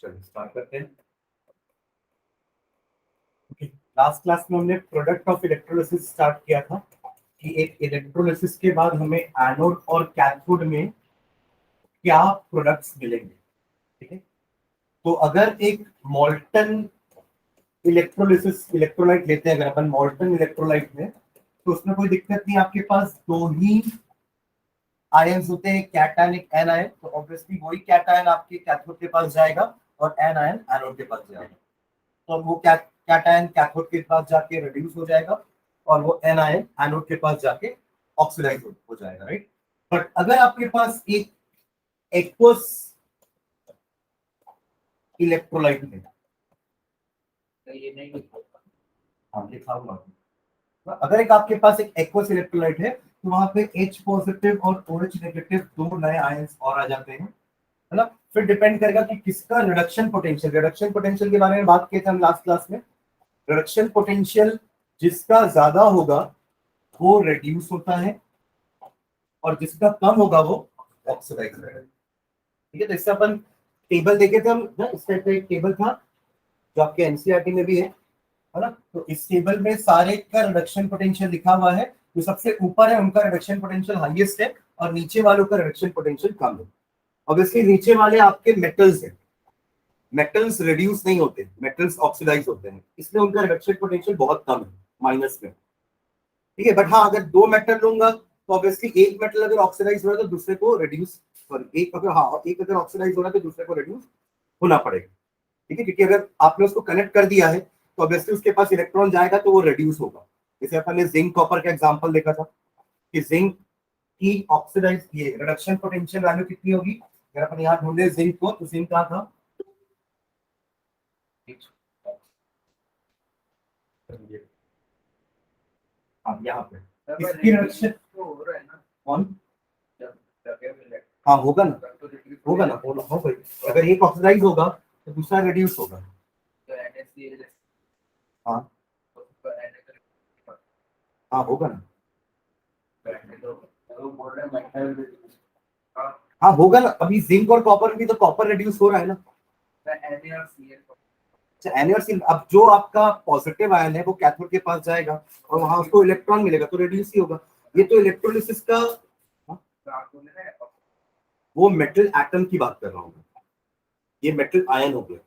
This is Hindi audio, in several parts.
चलिए स्टार्ट करते हैं। लास्ट क्लास में हमने प्रोडक्ट ऑफ इलेक्ट्रोलिसिस स्टार्ट किया था कि एक इलेक्ट्रोलिसिस के बाद हमें एनोड और कैथोड में क्या प्रोडक्ट्स मिलेंगे। ठीक है, तो अगर एक मॉल्टन इलेक्ट्रोलिसिस इलेक्ट्रोलाइट लेते हैं, अगर अपन मॉल्टन इलेक्ट्रोलाइट में, तो उसमें कोई दिक्कत नहीं, आपके पास दो ही आयंस होते हैं, कैटायन एक एन आयन, तो ऑब्वियसली वही कैटायन आपके कैथोड के पास जाएगा और एन आयन एनोड के पास जाएगा। तो वो कैटायन कैथोड के पास जाके रिड्यूस हो जाएगा और वो एन आयन एनोड के पास जाके ऑक्सीडाइज हो जाएगा, राइट। बट अगर आपके पास एक एक्वस इलेक्ट्रोलाइट है, ये नहीं लिखा हुआ, अगर एक आपके पास एक एक्वस इलेक्ट्रोलाइट है तो वहां पे H पॉजिटिव और OH नेगेटिव दो नए आयंस और आ जाते हैं, है ना। फिर डिपेंड करेगा कि किसका रिडक्शन पोटेंशियल के बारे में बात किए थे हम लास्ट क्लास में। रिडक्शन पोटेंशियल जिसका ज्यादा होगा वो रिड्यूस होता है और जिसका कम होगा वो ऑक्सीडाइज होगा। ठीक है, तो इससे अपन टेबल देखे थे हम ना, इस टाइप का एक टेबल था जो आपके एनसीईआरटी में भी है ना। तो इस टेबल में सारे का रिडक्शन पोटेंशियल लिखा हुआ है, जो सबसे ऊपर है उनका रिडक्शन पोटेंशियल हाईएस्ट है और नीचे वालों का रिडक्शन पोटेंशियल कम है। ऑब्वियसली नीचे वाले आपके मेटल्स हैं, मेटल्स रिड्यूस नहीं होते, मेटल्स ऑक्सीडाइज होते हैं, इसलिए उनका रिडक्शन पोटेंशियल बहुत कम है, माइनस में। ठीक है, बट हाँ अगर दो मेटल लूंगा तो ऑब्वियसली एक मेटल अगर ऑक्सीडाइज हो रहा है तो दूसरे को रिड्यूस, सॉरी एक अगर ऑक्सीडाइज हो रहा है तो दूसरे को रिड्यूस होना पड़ेगा। ठीक है, क्योंकि अगर आपने उसको कनेक्ट कर दिया है तो ऑब्वियसली उसके पास इलेक्ट्रॉन जाएगा तो वो रिड्यूस होगा। जैसे अपन ने जिंक कॉपर का एग्जांपल देखा था कि जिंक की ऑक्सीडाइज ये रिडक्शन पोटेंशियल वैल्यू कितनी होगी। अगर अपन यहाँ ढूंढे जिंक को तो जिंक कहाँ था, यहाँ पे इसकी रिडक्शन कौन, हाँ होगा ना, हो भाई। अगर एक ऑक्सीडाइज होगा तो दूसरा रिड्यूस होगा। हाँ हाँ होगा ना, हाँ होगा ना। अभी जिंक और कॉपर भी तो कॉपर रिड्यूस हो रहा है ना। एनर्जी, अब जो आपका पॉजिटिव आयन है वो कैथोड के पास जाएगा और वहां उसको इलेक्ट्रॉन मिलेगा तो रिड्यूस ही होगा। ये तो इलेक्ट्रोलिसिस का, वो मेटल एटम की बात कर रहा हूँ, ये मेटल आयन हो गया।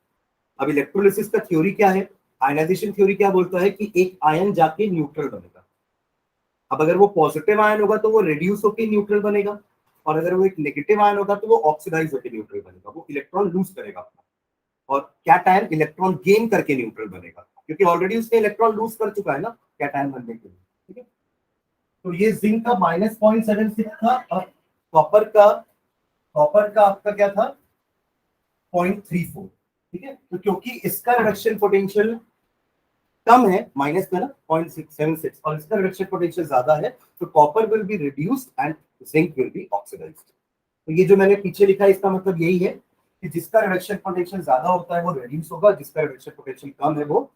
अब इलेक्ट्रोलिसिस का थ्योरी क्या है, आयनाइजेशन थ्योरी क्या बोलता है कि एक आयन जाके न्यूट्रल बनेगा। अब अगर वो पॉजिटिव आयन होगा तो वो रिड्यूस होकर न्यूट्रल बनेगा और अगर वो एक नेगेटिव आयन होगा तो वो ऑक्सीडाइज होकर न्यूट्रल बनेगा, वो इलेक्ट्रॉन लूज करेगा अपना, और कैटायन इलेक्ट्रॉन गेन करके न्यूट्रल बनेगा, क्योंकि ऑलरेडी उसने इलेक्ट्रॉन लूज कर चुका है ना कैटायन बनने के लिए। ठीक है, तो ये जिंक का -0.76 था और कॉपर का आपका क्या था 0.34। ठीक है, तो क्योंकि इसका रिडक्शन पोटेंशियल कम है, माइनस में ना 0.676, और इसका रिडक्शन पोटेंशियल ज्यादा है, तो copper will be reduced and zinc will be oxidised. तो ये जो मैंने पीछे लिखा है इसका मतलब यही है कि जिसका रिडक्शन पोटेंशियल ज्यादा होता है वो रिड्यूस होगा, जिसका रिडक्शन पोटेंशियल कम है वो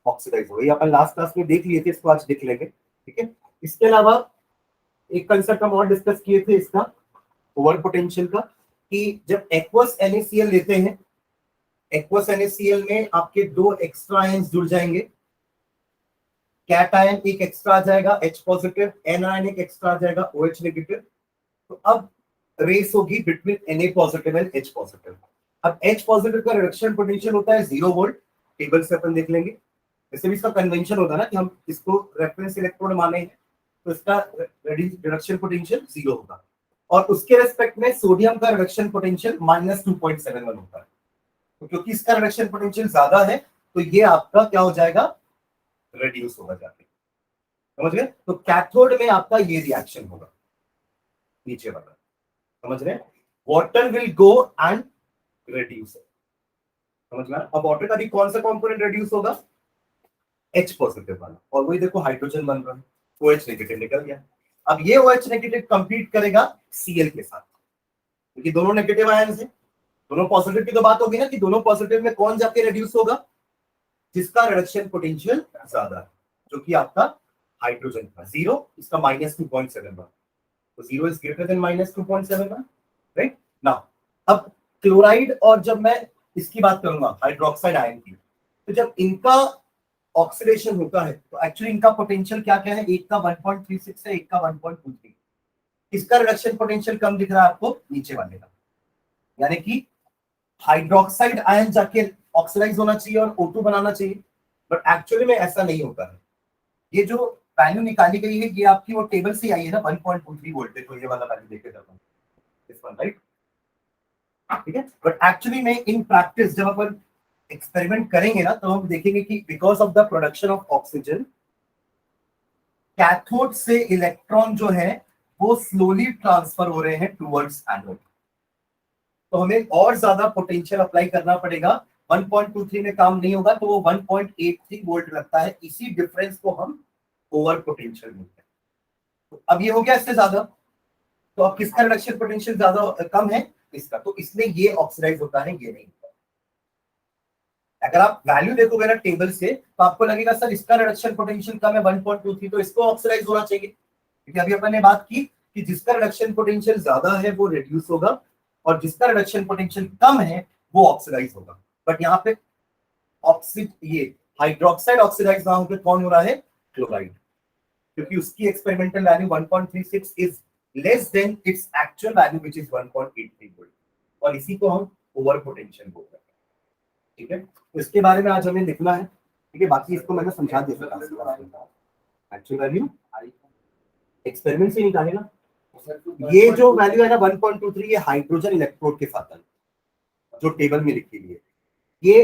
ऑक्सीडाइज होगा। ये अपन लास्ट क्लास में देख लिए थे, इसको आज देख लेंगे। ठीक है, इसके अलावा एक कंसेप्ट हम और डिस्कस किए थे इसका, ओवर पोटेंशियल का, कि जब एक्वस NaCl लेते हैं, एक्वस NaCl में आपके दो एक्स्ट्रा आयंस जुड़ जाएंगे, कैटायन एक एक्स्ट्रा आ जाएगा H पॉजिटिव, एनायन एक एक्स्ट्रा आ जाएगा OH नेगेटिव। तो अब रेस होगी between Na positive and H positive. अब H पॉजिटिव का रिडक्शन पोटेंशियल होता है 0 वोल्ट, टेबल से अपन देख लेंगे। वैसे भी इसका कन्वेंशन होता है ना कि हम इसको रेफरेंस इलेक्ट्रोड माने हैं, तो इसका रिडक्शन पोटेंशियल 0 होगा, और उसके रेस्पेक्ट में सोडियम का रिडक्शन पोटेंशियल -2.71 होता है। तो क्योंकि इसका रिडक्शन पोटेंशियल ज्यादा है तो ये आपका क्या हो जाएगा, रिड्यूस होगा जाके, समझ गए। तो कैथोड में आपका ये रिएक्शन होगा नीचे वाला, समझ रहे हैं, water will go and reduce, समझ में। अब वाटर का भी कौन सा कंपोनेंट रिड्यूस होगा, H पॉजिटिव वाला, और वही देखो हाइड्रोजन बन रहा है, OH नेगेटिव निकल गया। अब ये OH नेगेटिव कंपीट करेगा Cl के साथ, क्योंकि दोनों नेगेटिव आयंस हैं, दोनों पॉजिटिव की तो बात होगी ना कि दोनों पॉजिटिव में कौन जाके रिड्यूस होगा, जिसका रिडक्शन पोटेंशियल ज्यादा है, जो कि आपका हाइड्रोजन का 0, इसका -2.71, तो 0 is greater than -2.71, right. Now अब क्लोराइड, और जब मैं इसकी बात करूंगा हाइड्रोक्साइड आयन की, तो जब इनका ऑक्सीडेशन होता है तो एक्चुअली इनका पोटेंशियल क्या क्या है, एक का 1.36 है, एक का 1.23। इसका रिडक्शन पोटेंशियल कम दिख रहा है आपको नीचे वाले का, यानी कि हाइड्रोक्साइड आयन जाके ऑक्सीडाइज होना चाहिए और O2 बनाना चाहिए, बट एक्चुअली में ऐसा नहीं होता है। ये जो वैल्यू निकाली गई है ये आपकी वो टेबल से आई है ना 1.23 वोल्टेज, तो ये वाला वैल्यू देखे जाता हूँ इस वन, राइट, ठीक है। बट एक्चुअली में इन प्रैक्टिस जब अपन एक्सपेरिमेंट करेंगे ना तो हम देखेंगे कि because of the production of oxygen cathode से इलेक्ट्रॉन जो है वो स्लोली ट्रांसफर हो रहे हैं टुवर्ड्स एनोड, तो हमें और ज्यादा पोटेंशियल अप्लाई करना पड़ेगा। 1.23 में काम नहीं होगा तो वो 1.83 वोल्ट लगता है, इसी डिफरेंस को हम ओवर पोटेंशियल बोलते हैं। तो अब ये हो गया इससे ज्यादा, तो अब किसका रिडक्शन पोटेंशियल ज्यादा कम है, इसका, तो इसलिए ये ऑक्सीडाइज होता है, ये नहीं होता। अगर आप वैल्यू देखोगे ना टेबल से तो आपको लगेगा सर इसका रिडक्शन पोटेंशियल कम है 1.23, तो इसको ऑक्सीडाइज होना चाहिए, क्योंकि अभी अपन ने बात की कि जिसका रिडक्शन पोटेंशियल ज्यादा है वो रिड्यूस होगा और जिसका रिडक्शन पोटेंशियल कम है वो ऑक्सीडाइज होगा। बट यहाँ पे ऑक्सीड ये हाइड्रोक्साइड ऑक्सीडाइज ना होकर कौन हो रहा है, क्लोराइड, क्योंकि उसकी experimental value 1.36 is less than its actual value which is 1.83 volt, और इसी को हम ओवर पोटेंशियल बोलते हैं, ठीक है। तो इसके बारे में आज हमें लिखना है, ठीक है, बाकी इसको मैंने समझा दिया। एक्चुअल वैल्यू एक्सपेरिमेंट से निकालेगा, ये जो वैल्यू है ना 1.23 ये हाइड्रोजन इलेक्ट्रोड के साथ है जो टेबल में लिखी हुई है। ये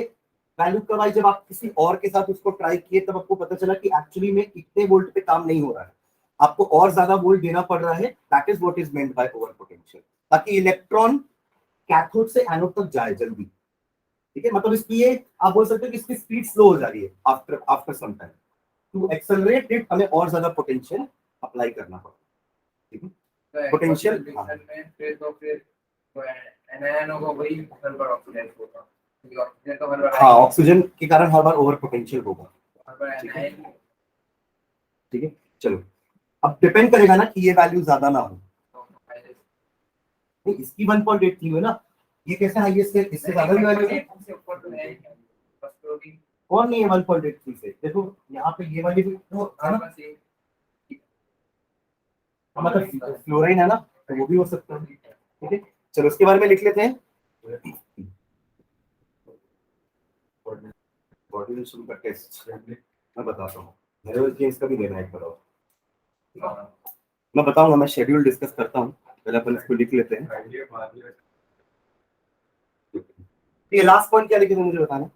वैल्यू कब आई, जब आप किसी और के साथ उसको ट्राई किए तब आपको पता चला कि एक्चुअली में इतने वोल्ट पे काम नहीं हो रहा है, आपको और ज्यादा वोल्ट देना पड़ रहा है, that is what is meant by over potential, ताकि इलेक्ट्रॉन कैथोड से एनोड तक जाए जल्दी, ठीक है। मतलब इसकी ये आप बोल सकते हो कि इसकी स्पीड स्लो हो जा रही है after after some time, to accelerate it हमें और ज्यादा पोटेंशियल अप्लाई करना पड़ता है, ठीक है। पोटेंशियल में फिर तो फिर एनआईएनओ को वही हर ऑक्सीडाइज होगा, क्योंकि ऑक्सीजन तो हर बार, हाँ, ऑक्सीजन के कारण हर बार ओवर पोटेंशियल होगा, ठीक है। चलो अब डिपेंड करेगा ना कि ये वैल्यू ज्यादा ना हो, नहीं इसकी 1.83 है ना, ये कैसे हाईएस्ट है, इससे ज्यादा भी वैल्यू है, कौन नहीं है 1.83 से, देखो यहाँ पे ये वाली भी तो है ना, मतलब फ्लोराइन है ना, तो वो भी हो सकता है, ठीक है। चलो इसके बारे में लिख लेते हैं, कोऑर्डिनेशन का टेस्ट मैं बताता हूँ, मेरे को केस का भी देना है, करो मैं बताऊंगा, मैं शेड्यूल डिस्कस करता हूँ, पहले अपन इसको लिख लेते हैं। ये लास्ट पॉइंट क्या लिखे थे मुझे बताना,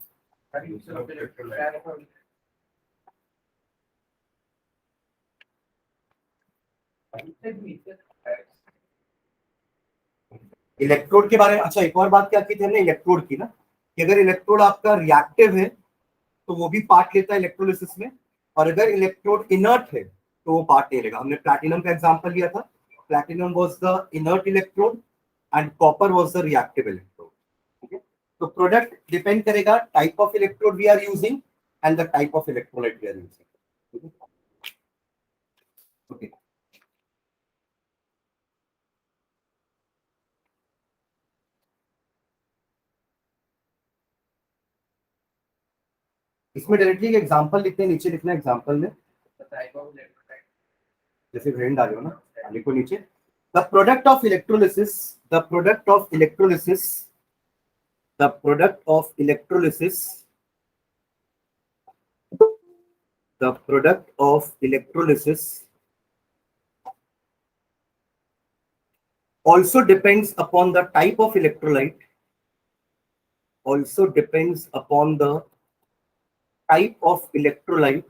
इलेक्ट्रोड के बारे में। अच्छा एक और बात क्या की थी हमने इलेक्ट्रोड की ना, कि अगर इलेक्ट्रोड आपका रिएक्टिव है तो वो भी पार्ट लेता है इलेक्ट्रोलिसिस में, और अगर इलेक्ट्रोड इनर्ट है तो वो पार्ट नहीं लेगा। हमने प्लैटिनम का एग्जांपल लिया था, platinum was the inert electrode and copper was the reactive electrode, ठीक है। तो प्रोडक्ट डिपेंड करेगा type of electrode we are using and the type of electrolyte we are using, ठीक है। ओके इसमें डायरेक्टली एग्जांपल लिखते हैं, नीचे लिखना एग्जांपल में, जैसे ब्रेन डालो ना, लिखो नीचे the product of electrolysis, the product of electrolysis, the product of electrolysis, the product of electrolysis also depends upon the type of electrolyte, also depends upon the type of electrolyte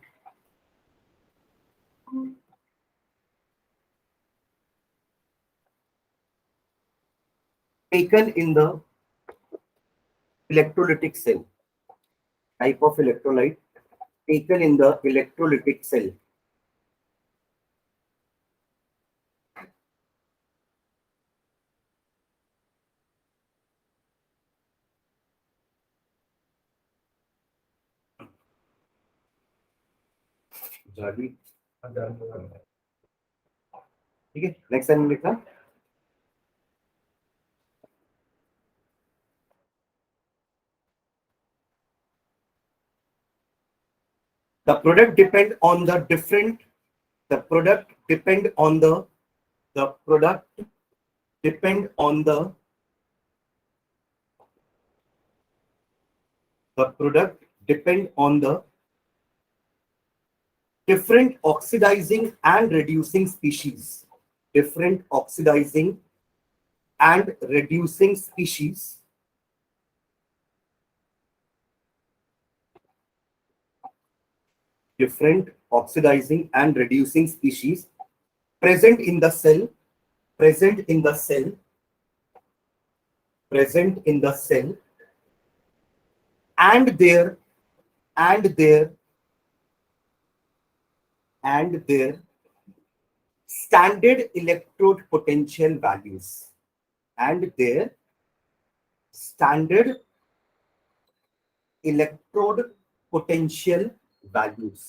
taken in the electrolytic cell, type of electrolyte taken in the electrolytic cell. ठीक है, नेक्स्ट टाइम लिखना The product depend on the different. The product depend on the. The product depend on the. The product depend on the different oxidizing and reducing species. Different oxidizing and reducing species. Different oxidizing and reducing species present in the cell. Present in the cell. Present in the cell. And their standard electrode potential values. And their standard electrode potential values.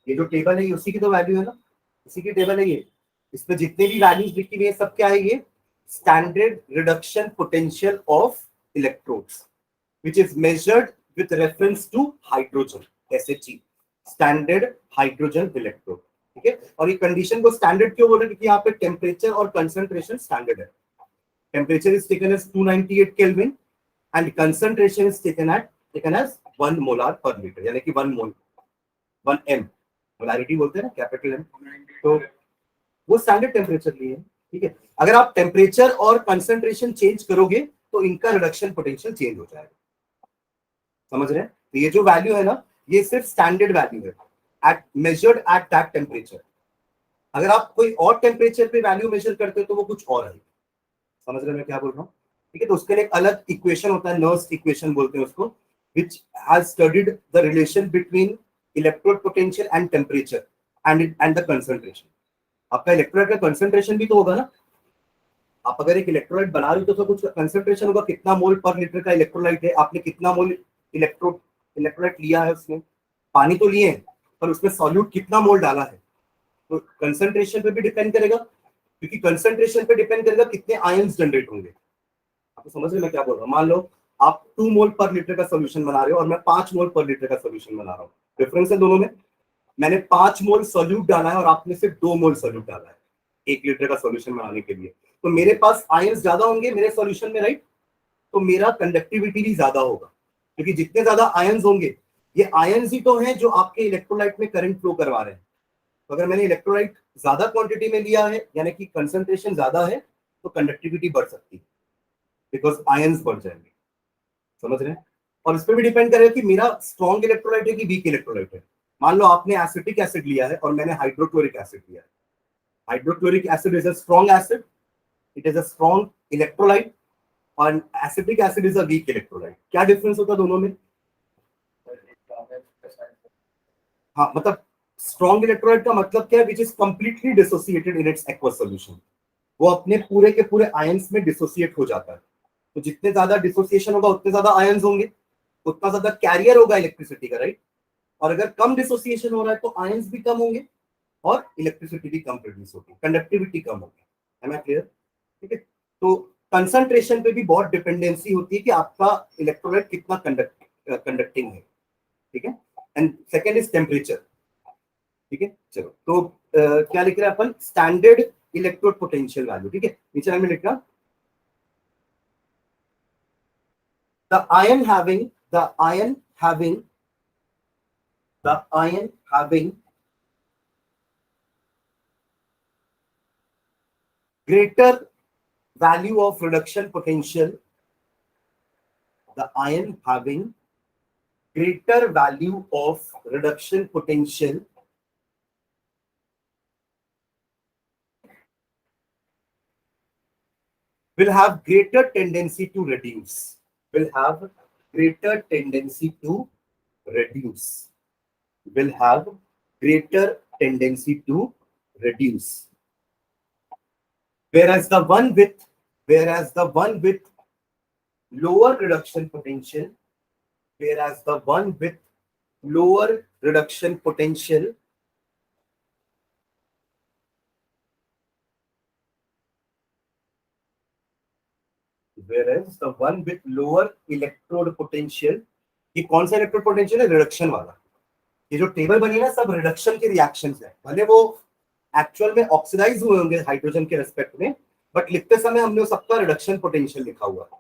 ये जो टेबल है ये उसी की तो वैल्यू है ना, इसी की टेबल है ये. इसमें जितने भी वैल्यूज लिखी हुई है सब क्या है, ये standard reduction potential of electrodes which is measured with reference to hydrogen. SHE, standard hydrogen electrode. ठीक है. और ये कंडीशन को स्टैंडर्ड क्यों बोल रहे हैं, क्योंकि यहाँ पे टेम्परेचर और कंसंट्रेशन स्टैंडर्ड है. Temperature is taken as 298 kelvin and concentration is taken as 1 molar per litre, यानी कि 1 मोल 1 एम मोलारिटी बोलते हैं ना, कैपिटल एम. तो वो स्टैंडर्ड टेम्परेचर लिए है. ठीक है. अगर आप टेम्परेचर और कंसंट्रेशन चेंज करोगे तो इनका रिडक्शन पोटेंशियल चेंज हो जाएगा. समझ रहे हैं. तो ये जो वैल्यू है ना, ये सिर्फ स्टैंडर्ड वैल्यू है at measured at that temperature. अगर आप कोई और टेम्परेचर पे वैल्यू मेजर करते हो तो वो कुछ और है. समझ रहे हैं मैं क्या बोल रहा हूँ. ठीक है. तो उसके लिए एक अलग इक्वेशन होता है, नर्स इक्वेशन बोलते हैं उसको, which has studied the relation between electrode potential and temperature and the concentration. आपका इलेक्ट्रोलाइट का कंसंट्रेशन भी तो होगा ना. आप अगर एक इलेक्ट्रोलाइट बना रहे हो तो कुछ कंसंट्रेशन होगा, कितना मोल पर लीटर का इलेक्ट्रोलाइट है, आपने कितना मोल इलेक्ट्रोलाइट लिया है, उसमें पानी तो लिए हैं पर उसमें सॉल्यूट कितना मोल डाला है. तो कंसंट्रेशन पे भी डिपेंड करेगा, क्योंकि कंसंट्रेशन पे डिपेंड करेगा कितने आयंस जनरेट होंगे. आपको समझ रहे मैं क्या बोल रहा हूँ. मान लो आप 2 मोल पर लीटर का सॉल्यूशन बना रहे हो और मैं 5 मोल पर लीटर का सॉल्यूशन बना रहा हूँ. डिफरेंस है दोनों में. मैंने 5 मोल सॉल्यूट डाला है और आपने सिर्फ 2 मोल सॉल्यूट डाला है 1 लीटर का सॉल्यूशन बनाने के लिए. तो मेरे पास आयंस ज्यादा होंगे मेरे सॉल्यूशन में, राइट. तो मेरा कंडक्टिविटी भी ज्यादा होगा, क्योंकि जितने ज्यादा आयंस होंगे, ये आयंस ही तो हैं जो आपके इलेक्ट्रोलाइट में करंट फ्लो करवा रहे हैं. तो अगर मैंने इलेक्ट्रोलाइट ज्यादा क्वांटिटी में लिया है, यानी कि कंसंट्रेशन ज्यादा है, तो कंडक्टिविटी बढ़ सकती है, बिकॉज आयंस बढ़ जाएंगे. समझ रहे हैं. और इस पर भी डिपेंड करेगा कि मेरा स्ट्रॉन्ग इलेक्ट्रोलाइट है कि वीक इलेक्ट्रोलाइट है. मान लो आपने एसिटिक एसिड लिया है और मैंने हाइड्रोक्लोरिक एसिड लिया है. Hydrochloric acid is a strong acid, it is a strong electrolyte, और acetic acid is a weak electrolyte. क्या डिफरेंस होता है दोनों में? हाँ, मतलब स्ट्रॉन्ग इलेक्ट्रोलाइट का मतलब क्या है, which is completely dissociated in its aqueous solution. वो अपने पूरे के पूरे आयंस में डिसोसिएट हो जाता है. तो जितने ज्यादा डिसोसिएशन होगा उतने ज्यादा आयंस होंगे, उतना ज्यादा कैरियर होगा इलेक्ट्रिसिटी का, राइट. और अगर कम डिसोसिएशन हो रहा है तो आयंस भी कम होंगे और इलेक्ट्रिसिटी भी कम प्रोड्यूस होगी, कंडक्टिविटी कम होगी. है क्लियर? ठीक है. तो कंसंट्रेशन पे भी बहुत डिपेंडेंसी होती है कि आपका इलेक्ट्रोलाइट कितना कंडक्टिंग है. ठीक है. And second is temperature. ठीक है. चलो, तो क्या लिख रहे हैं अपन, स्टैंडर्ड इलेक्ट्रोड पोटेंशियल वैल्यू. ठीक है. नीचे में लिखना the ion having greater value of reduction potential, the ion having greater value of reduction potential will have greater tendency to reduce. Will have greater tendency to reduce. Will have greater tendency to reduce. Whereas the one with lower reduction potential, whereas the one with lower reduction potential whereas the one with lower electrode potential, ये कौन सा इलेक्ट्रोड पोटेंशियल है? रिडक्शन वाला. ये जो टेबल बनी है ना, सब रिडक्शन के रिएक्शंस है, भले वो एक्चुअल में ऑक्सीडाइज हुए होंगे हाइड्रोजन के रेस्पेक्ट में, बट लिखते समय हमने सबका रिडक्शन पोटेंशियल लिखा हुआ है।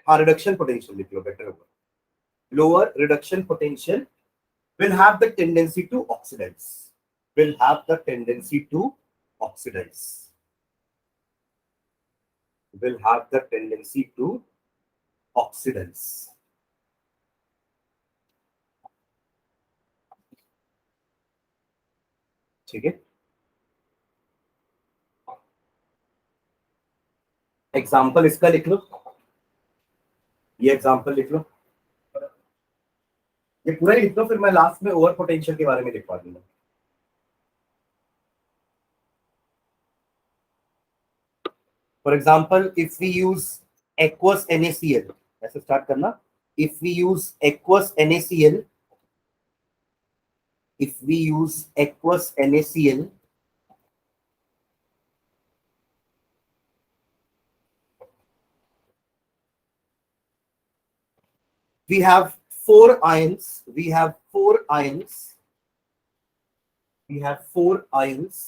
हाँ, रिडक्शन पोटेंशियल लिख लो, बेटर होगा। Lower reduction potential will have the tendency to oxidize, will have the tendency to oxidize, will have the tendency to oxidize. ठीक है, एग्जाम्पल इसका लिख लो, ये एग्जाम्पल लिख लो, ये पूरा ही लिख लो, फिर मैं लास्ट में ओवर पोटेंशियल के बारे में लिखवा दूंगा। For example, if we use aqueous NaCl, ऐसे स्टार्ट करना, if we use aqueous NaCl, if we use aqueous NaCl, we have four ions, we have four ions, we have four ions,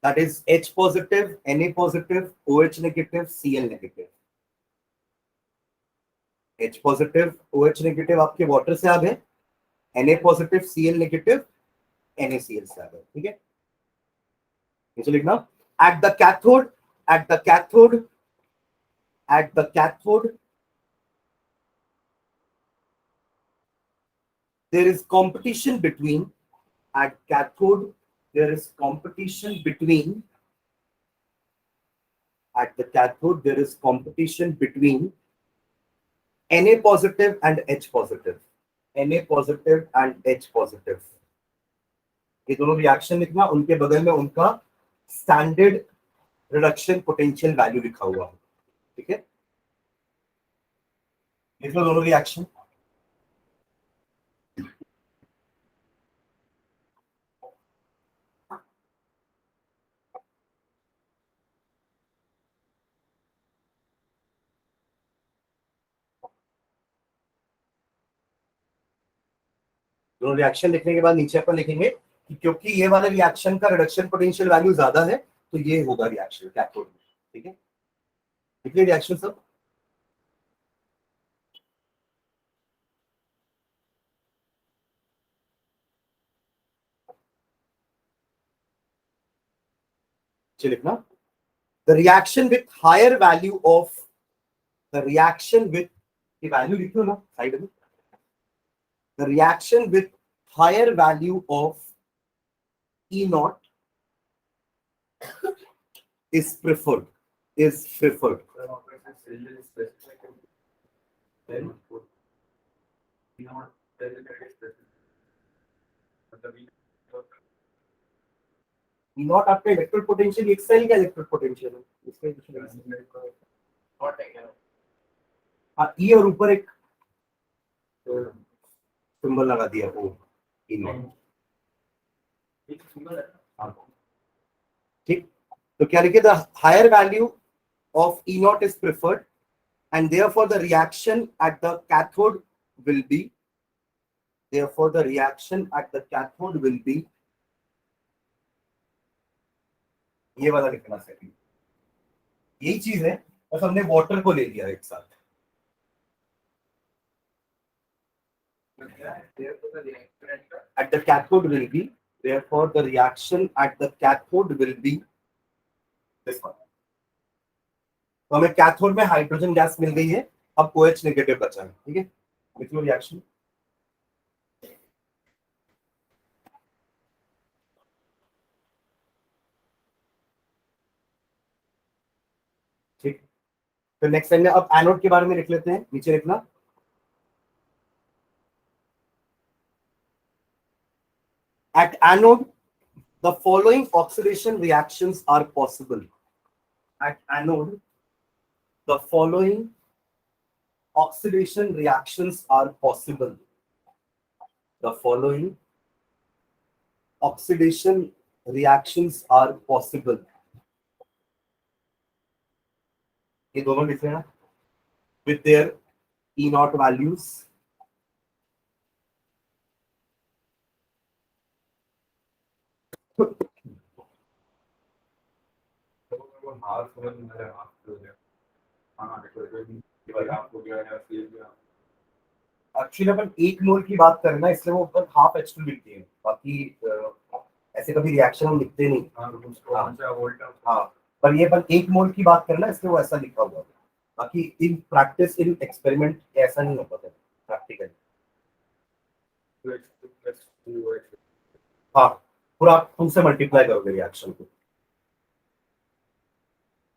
that is H positive, Na positive, OH negative, Cl negative. H positive, OH negative आपके वाटर से आ गए, Na positive, Cl negative, NaCl से आ गए, ठीक है। इसे लिखना, at the cathode, at the cathode, at the cathode, there is competition between, at cathode there is competition between, at the cathode there is competition between Na positive and H positive, Na positive and H positive. ये दोनों रिएक्शन लिखना, उनके बगल में उनका स्टैंडर्ड रिडक्शन पोटेंशियल वैल्यू लिखा हुआ है, ठीक है। लिख लो दोनों रिएक्शन। दोनों रिएक्शन लिखने के बाद नीचे अपन लिखेंगे कि क्योंकि ये वाले रिएक्शन का रिडक्शन पोटेंशियल वैल्यू ज्यादा है, तो ये होगा रिएक्शन कैथोड में, ठीक है। लिख लिया रिएक्शन सब। लिखना, the reaction with higher value of, the reaction with, the value लिख लो ना साइड में, the reaction with higher value of E naught is preferred, is preferred. E naught आपका इलेक्ट्रिक पोटेंशियल, एक सेल का इलेक्ट्रिक पोटेंशियल है, इसमें हाँ, ई और ऊपर एक सिंबल लगा दिया वो ई नॉट, ठीक। तो क्या लिखे, the higher value of E naught is preferred and therefore the reaction at the cathode will be, therefore the reaction at the cathode will be, ये वाला लिखना चाहिए, यही चीज है, बस हमने वाटर को ले लिया एक साथ। At the cathode will be, therefore the reaction at the cathode will be this one. तो हमें कैथोड में हाइड्रोजन गैस मिल गई है, अब OH नेगेटिव बचा है, ठीक है। लिख लो रिएक्शन। ठीक, तो नेक्स्ट टाइम में अब एनोड के बारे में लिख लेते हैं, नीचे लिखना, at anode the following oxidation reactions are possible. At anode the following oxidation reactions are possible. The following oxidation reactions are possible. ये दोनों लिख लेना, with their E naught values, actually अपन 1 मोल की बात करें ना, इसलिए वो ऊपर हाफ H2 लिखती है, बाकी ऐसे कभी रिएक्शन हम लिखते नहीं। हाँ, पर ये अपन 1 मोल की बात करें ना, इसलिए वो ऐसा लिखा हुआ है। बाकी इन प्रैक्टिस, इन एक्सपेरिमेंट ऐसा नहीं होता है प्रैक्टिकल। हाँ, पूरा आप 2 से मल्टीप्लाई करोगे रिएक्शन को,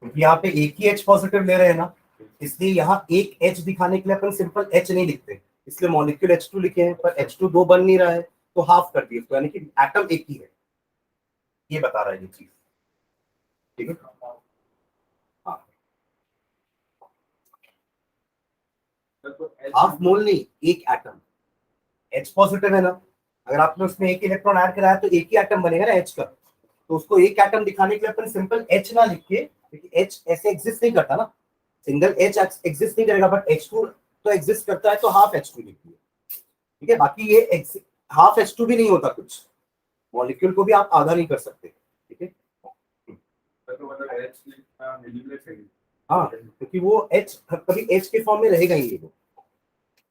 क्योंकि यहाँ पे एक ही H पॉजिटिव ले रहे हैं ना, इसलिए यहाँ एक H दिखाने के लिए अपन सिंपल H नहीं लिखते, इसलिए मॉलिक्यूल H2 लिखे हैं, पर H2 दो बन नहीं रहा है तो हाफ कर दिए, तो यानी कि एटम एक ही है, ये बता रहा है ये चीज। ठीक है, हाँ, हाफ मोल नहीं, एक एटम। H पॉजिटिव है ना, अगर आपने उसमें एक इलेक्ट्रॉन ऐड कराया तो एक ही एटम बनेगा ना H का, तो उसको एक एटम दिखाने के लिए अपन सिंपल H ना लिख के, क्योंकि H ऐसे एग्जिस्ट नहीं करता ना, सिंगल H एग्जिस्ट नहीं करेगा, बट H2 तो एग्जिस्ट करता है, तो हाफ H2 लिखिए। ठीक है, बाकी ये हाफ H2 भी नहीं होता कुछ, मॉलिक्यूल को भी आप आधा नहीं कर सकते। ठीक है, हाँ, क्योंकि वो H कभी H के फॉर्म में रहेगा ही नहीं,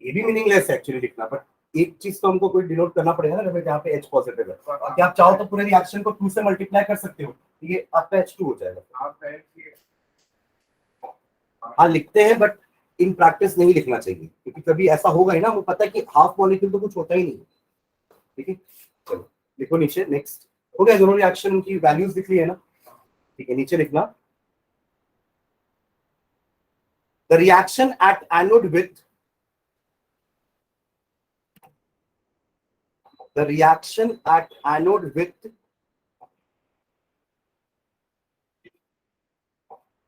ये भी मीनिंगलेस है एक्चुअली लिखना, बट एक चीज तो हमको कोई डिनोट करना पड़ेगा ना, जहाँ पे H पॉजिटिव है, और क्या आप चाहो तो पूरे रिएक्शन को 2 से मल्टीप्लाई कर सकते हो, ये आपका H2 हो जाएगा। हाँ, लिखते हैं, बट इन प्रैक्टिस नहीं लिखना चाहिए, क्योंकि कभी ऐसा होगा ही ना, वो पता है कि हाफ मॉलिक्यूल तो कुछ होता ही नहीं। ठीक है, चलो लिखो नीचे। नेक्स्ट हो गया, दोनों रिएक्शन की वैल्यूज लिख ली है ना। ठीक है, नीचे लिखना, the reaction at anode with the reaction at anode with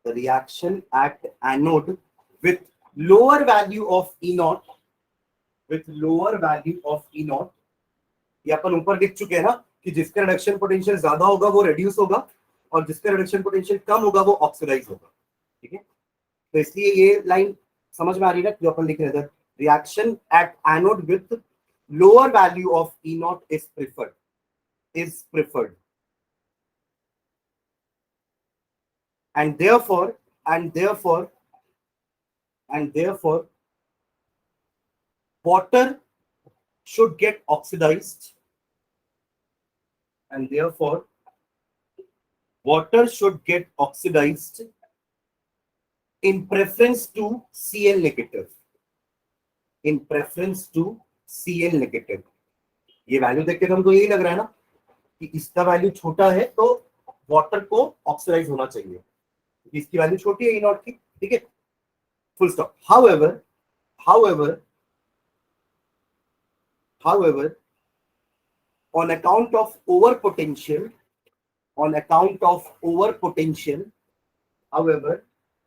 the reaction at anode with lower value of E naught, with lower value of E naught, ये अपन ऊपर लिख चुके हैं ना कि जिसका रिडक्शन पोटेंशियल ज्यादा होगा वो रिड्यूस होगा, और जिसका रिडक्शन पोटेंशियल कम होगा वो ऑक्सीडाइज होगा। ठीक है, तो इसलिए ये लाइन समझ में आ रही है ना, जो अपन लिख रहे थे, reaction at anode with lower value of E naught is preferred and therefore water should get oxidized, and therefore water should get oxidized in preference to Cl negative, in preference to Cl negative। ये वैल्यू देख के हमको यही लग रहा है ना कि इसका वैल्यू छोटा है तो वाटर को ऑक्सीडाइज होना चाहिए, इसकी वैल्यू छोटी है E नॉट की। ठीक है, full stop. however on account of overpotential, however,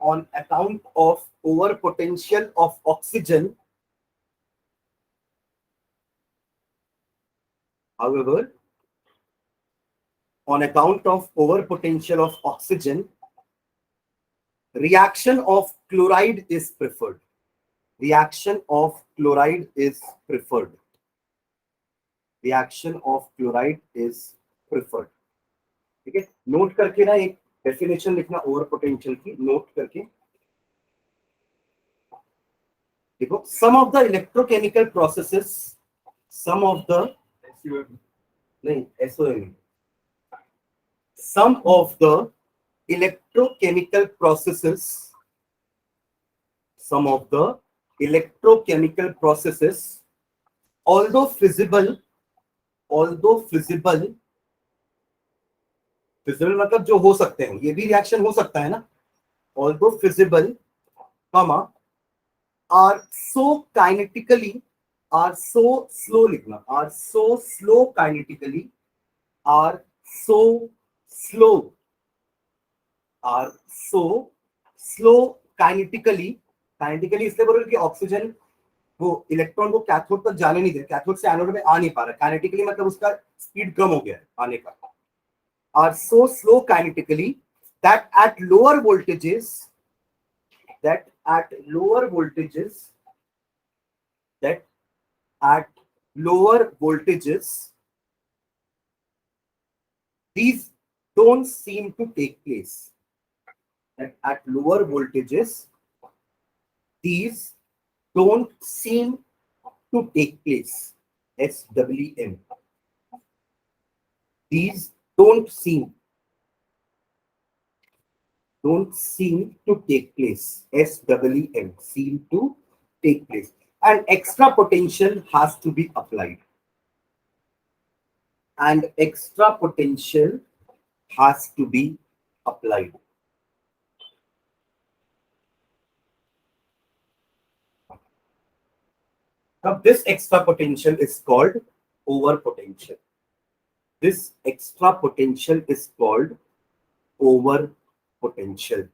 on account of overpotential of oxygen, however, on account of overpotential of oxygen, reaction of chloride is preferred. Reaction of chloride is preferred. Reaction of chloride is preferred. ठीक है, नोट करके ना एक डेफिनेशन लिखना ओवर पोटेंशियल की, नोट करके देखो, sum of the electrochemical processes, sum of the नहीं SOM, some of the electrochemical processes, some of the electrochemical processes, although feasible मतलब जो हो सकते हैं, ये भी रिएक्शन हो सकता है ना, although feasible, comma, are so kinetically, are so slow लिखना, are so slow kinetically, are so slow, are so slow kinetically, kinetically इसलिए बोल रहे कि ऑक्सीजन वो इलेक्ट्रॉन को कैथोड तक जाने नहीं दे, कैथोड से एनोड में आ नहीं पा रहा, काइनेटिकली मतलब उसका स्पीड कम हो गया है आने का। are so slow kinetically that at lower voltages, that at lower voltages these don't seem to take place. At lower voltages, these don't seem to take place. SWM. These don't seem to take place. SWM, seem to take place. And extra potential has to be applied. And extra potential has to be applied. Now this extra potential is called over potential. This extra potential is called over potential.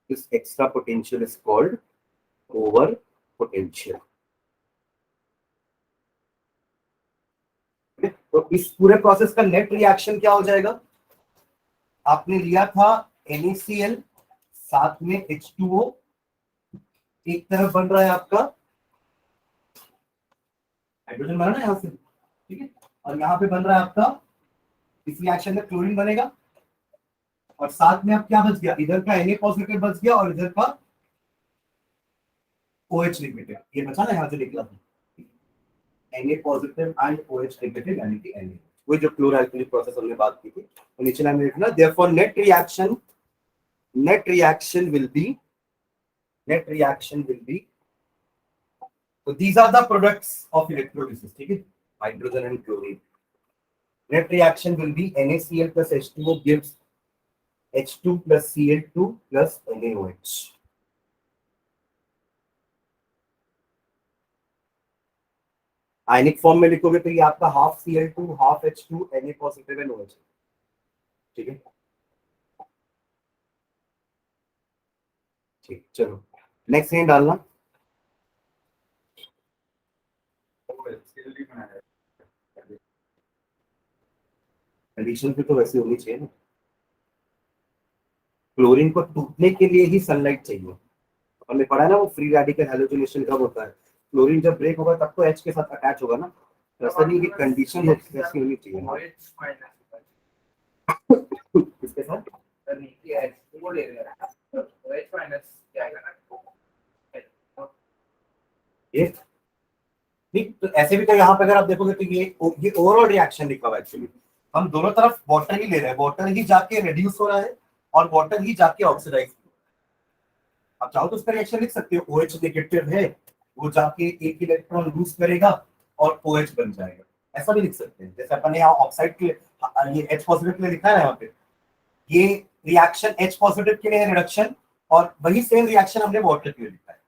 This extra potential is called over potential. तो इस पूरे प्रोसेस का नेट रिएक्शन क्या हो जाएगा? आपने लिया था NaCl साथ में H2O, एक तरफ बन रहा है आपका हाइड्रोजन बना ना यहां से, ठीक है, और यहाँ पे बन रहा है आपका, इस रिएक्शन में क्लोरीन बनेगा और साथ में अब क्या बच गया, इधर का Na पॉजिटिव बच गया और इधर का OH नेगेटिव, ये बचा ना यहाँ से निकला Na positive and OH negative यानी कि Na, वो जो क्लोरोअल्कली प्रोसेस हमने बात की थी, तो नीचे लाइन में लिखना therefore net reaction will be so these are the products of electrolysis, ठीक है, hydrogen and chlorine. Net reaction will be NaCl plus H2O gives H2 plus Cl2 plus NaOH. Ionic form में लिखोगे तो ये आपका half Cl2 half H2 Na positive and OH, ठीक है, ठीक, चलो नेक्स्ट नहीं डालना, कंडीशन पे तो वैसे होनी चाहिए ना, क्लोरीन को टूटने के लिए ही सनलाइट चाहिए, हमने पढ़ा है ना वो फ्री रेडिकल हैलोजिनेशन कब होता है, क्लोरीन जब ब्रेक होगा तब तो H के साथ अटैच होगा ना, ऐसा नहीं कि कंडीशन ऐसी होनी चाहिए किसके साथ, ये नहीं, तो ऐसे भी तो यहाँ पे अगर आप देखोगे तो ये ओवरऑल रिएक्शन लिखा हुआ है, एक्चुअली हम दोनों तरफ वाटर ही ले रहे हैं, वाटर ही जाके रिड्यूस हो रहा है और वाटर ही जाके ऑक्सीडाइज, आप चाहो तो उसका रिएक्शन लिख सकते हो, OH नेगेटिव है वो जाके एक इलेक्ट्रॉन लूज करेगा और OH बन जाएगा, ऐसा भी लिख सकते हैं, जैसे अपन ने यहाँ ऑक्साइड के ये H पॉजिटिव के लिए लिखा है यहाँ पे, ये रिएक्शन H पॉजिटिव के लिए है रिडक्शन, और वही सेम रिएक्शन हमने वाटर के लिए लिखा है,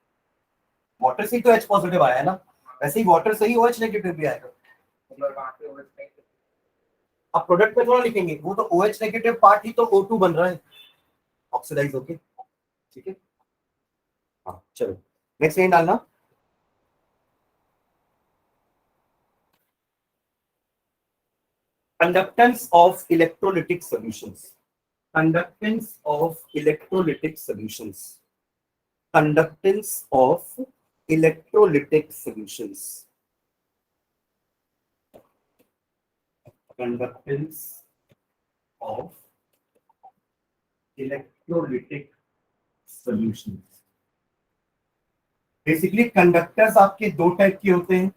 वाटर से ही तो H पॉजिटिव आया है ना, वैसे ही वाटर से ही OH नेगेटिव भी आएगा, अब प्रोडक्ट में थोड़ा लिखेंगे, वो तो OH नेगेटिव पार्ट ही तो O2 बन रहा है ऑक्सीडाइज होके, ठीक है, हाँ चलो नेक्स्ट लाइन डालना, conductance of electrolytic solutions, conductance of electrolytic solutions, conductance of electrolytic solutions, conductance of electrolytic solutions. Basically conductors आपके दो टाइप के होते हैं,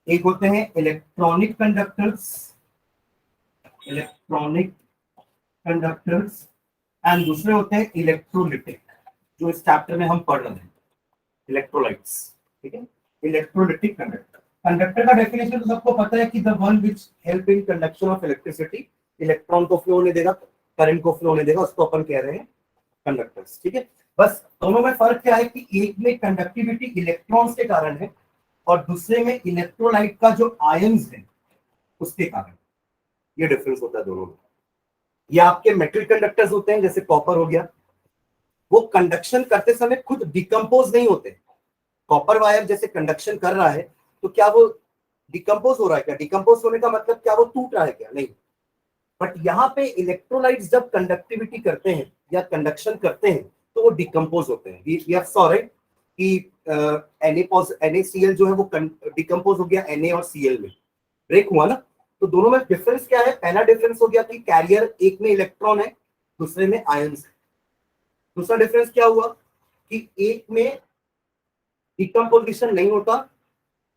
एक होते हैं इलेक्ट्रॉनिक कंडक्टर्स एंड दूसरे होते हैं इलेक्ट्रोलिटिक, जो इस चैप्टर में हम पढ़ रहे हैं, इलेक्ट्रोलाइट्स, ठीक है, इलेक्ट्रोलिटिक कंडक्टर, कंडक्टर का डेफिनेशन तो सबको पता है कि the one which help in conduction of electricity, electron को फ्लो होने देगा, करंट को फ्लो होने देगा, उसको अपन कह रहे हैं कंडक्टर्स, ठीक है, बस दोनों में फर्क क्या है कि एक में कंडक्टिविटी इलेक्ट्रॉन्स के कारण है और दूसरे में इलेक्ट्रोलाइट का जो आयंस है उसके कारण, ये डिफरेंस होता है दोनों में। ये आपके मेटल कंडक्टर्स होते हैं, जैसे कॉपर हो गया, वो कंडक्शन करते समय खुद डिकम्पोज नहीं होते, कॉपर वायर जैसे कंडक्शन कर रहा है तो क्या वो डिकम्पोज हो रहा है क्या, डिकम्पोज होने का मतलब क्या वो टूट रहा है क्या, नहीं, बट यहाँ पे इलेक्ट्रोलाइट्स जब कंडक्टिविटी करते हैं या कंडक्शन करते हैं तो वो डिकम्पोज होते हैं, वी हैव सॉ राइट कि NaCl जो है वो डिकम्पोज हो गया Na और Cl में, ब्रेक हुआ ना, तो दोनों में डिफरेंस क्या है? पहला डिफरेंस हो गया कि कैरियर एक में इलेक्ट्रॉन है, दूसरे में आयंस है। दूसरा डिफरेंस क्या हुआ कि एक में डिकम्पोजिशन नहीं होता,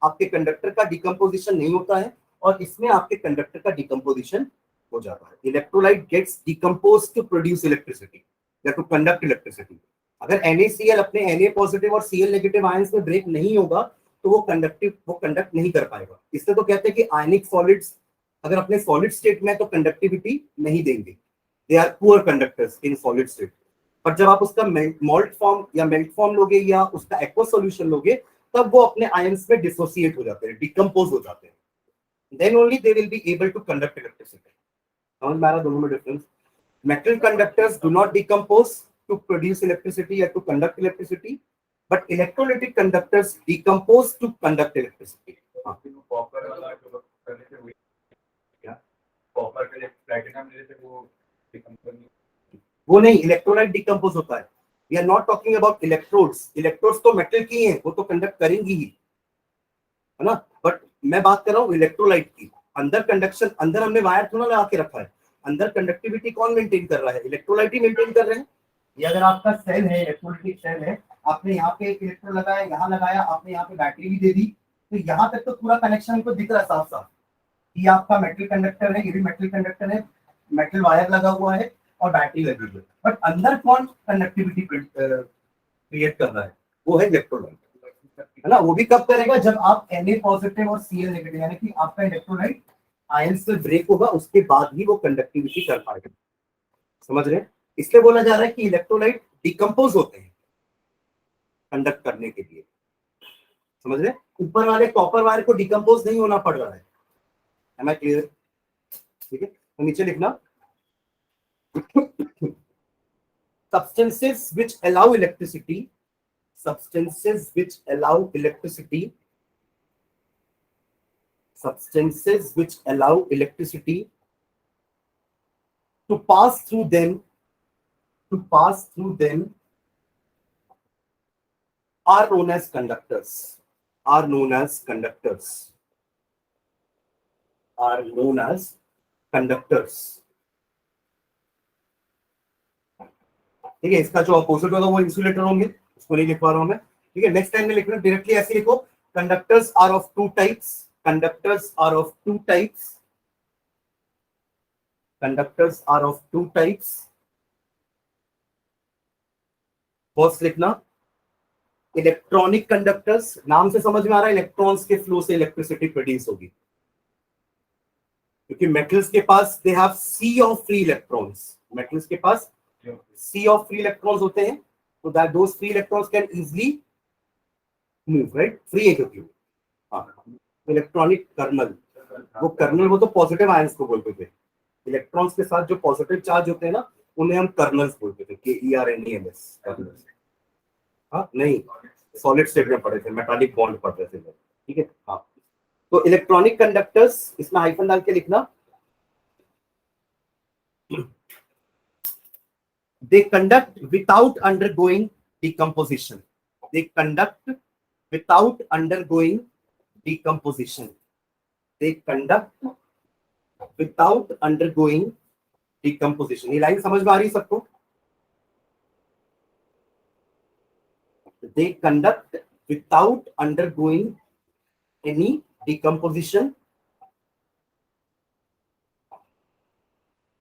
आपके कंडक्टर का डिकम्पोजिशन नहीं होता है, और इसमें आपके कंडक्टर का डिकम्पोजिशन हो जाता है। Electrolyte gets decompose to produce electricity या टू कंडक्ट इलेक्ट्रिसिटी। अगर NaCl अपने Na पॉजिटिव और Cl नेगेटिव आयंस में ब्रेक नहीं होगा तो वो कंडक्ट नहीं कर पाएगा। इसलिए तो कहते हैं कि आयनिक सॉलिड्स अगर अपने सॉलिड स्टेट में तो कंडक्टिविटी नहीं देंगे, they are poor conductors in solid state. पर जब आप उसका मोल्ट फॉर्म या मेल्ट फॉर्म लोगे या उसका एक्वा सॉल्यूशन लोगे, तब वो अपने आयंस में डिसोसिएट हो जाते हैं, डिकम्पोज हो जाते हैं, then only they will be able to conduct electricity. समझ में आ रहा दोनों में difference? Metal conductors do not decompose to produce electricity or to conduct electricity, but electrolytic conductors decompose to conduct electricity. Copper वाला जो करने से हुई क्या, कॉपर के लिए प्लैटिनम ले से वो नहीं, इलेक्ट्रोलाइट डिकम्पोज होता है। We are not talking about electrodes. Electrodes तो मेटल की हैं, वो तो कंडक्ट करेंगी ही, है ना, बट मैं बात कर रहा हूँ इलेक्ट्रोलाइट की। अंदर कंडक्शन, अंदर हमने वायर थोड़ा लगा के रखा है, अंदर कंडक्टिविटी कौन मेंटेन कर रहा है? इलेक्ट्रोलाइट ही मेंटेन कर रहे हैं। ये अगर आपका सेल है, इलेक्ट्रोलाइटिक सेल है, आपने यहाँ पे एक इलेक्ट्रोड लगाया, यहाँ लगाया, आपने यहाँ पे बैटरी भी दे दी, तो यहाँ तक तो पूरा कनेक्शन हमको दिख रहा है साफ साफ। ये आपका मेटल कंडक्टर है, ये भी मेटल कंडक्टर है, मेटल वायर लगा हुआ है और बैटरी लगी हुई है, बट अंदर कौन कंडक्टिविटी क्रिएट कर रहा है? वो है इलेक्ट्रोलाइट, है ना। वो भी कब करेगा? जब आप Na पॉजिटिव और Cl नेगेटिव, यानी कि आपका इलेक्ट्रोलाइट आयन से ब्रेक होगा, उसके बाद ही वो कंडक्टिविटी कर पाएगा। समझ रहे हैं? इसलिए बोला जा रहा है कि इलेक्ट्रोलाइट डिकम्पोज होते हैं कंडक्ट करने के लिए। समझ रहे? ऊपर वाले कॉपर वायर को डिकम्पोज नहीं होना पड़ रहा है। Am I clear? ठीक है, तो नीचे लिखना substances which allow electricity, substances which allow electricity, substances which allow electricity to pass through them, to pass through them are known as conductors, are known as conductors, are known as conductors। ठीक है, इसका जो अपोजिट होगा वो इंसुलेटर होंगे, उसको नहीं लिख पा रहा हूं मैं। ठीक है, नेक्स्ट टाइम में लिखना डायरेक्टली ऐसे लिखो, conductors are of two types, conductors are of two types, conductors are of two types. First लिखना इलेक्ट्रॉनिक कंडक्टर्स, नाम से समझ में आ रहा है इलेक्ट्रॉन्स के फ्लो से इलेक्ट्रिसिटी प्रोड्यूस होगी, क्योंकि मेटल्स के पास they have sea of free electrons, metals के पास सी ऑफ फ्री इलेक्ट्रॉन्स होते हैं, तो that those free electrons can easily move, right, free है क्योंकि इलेक्ट्रॉनिक कर्नल, वो कर्नल वो तो पॉजिटिव आयंस को बोलते थे, इलेक्ट्रॉन्स के साथ जो पॉजिटिव चार्ज होते हैं ना उन्हें हम कर्नल्स बोलते थे, KERNELS कर्नल्स। हाँ नहीं, सॉलिड स्टेट में पढ़े थे, मेटालिक बॉन्ड पढ़ते थे, ठीक है। हाँ, तो इलेक्ट्रॉनिक कंडक्टर्स, इसमें हाइफन डाल के लिखना, they conduct without undergoing decomposition, they conduct without undergoing decomposition, they conduct without undergoing decomposition। ये लाइन समझ में आ रही है सबको? they conduct without undergoing any decomposition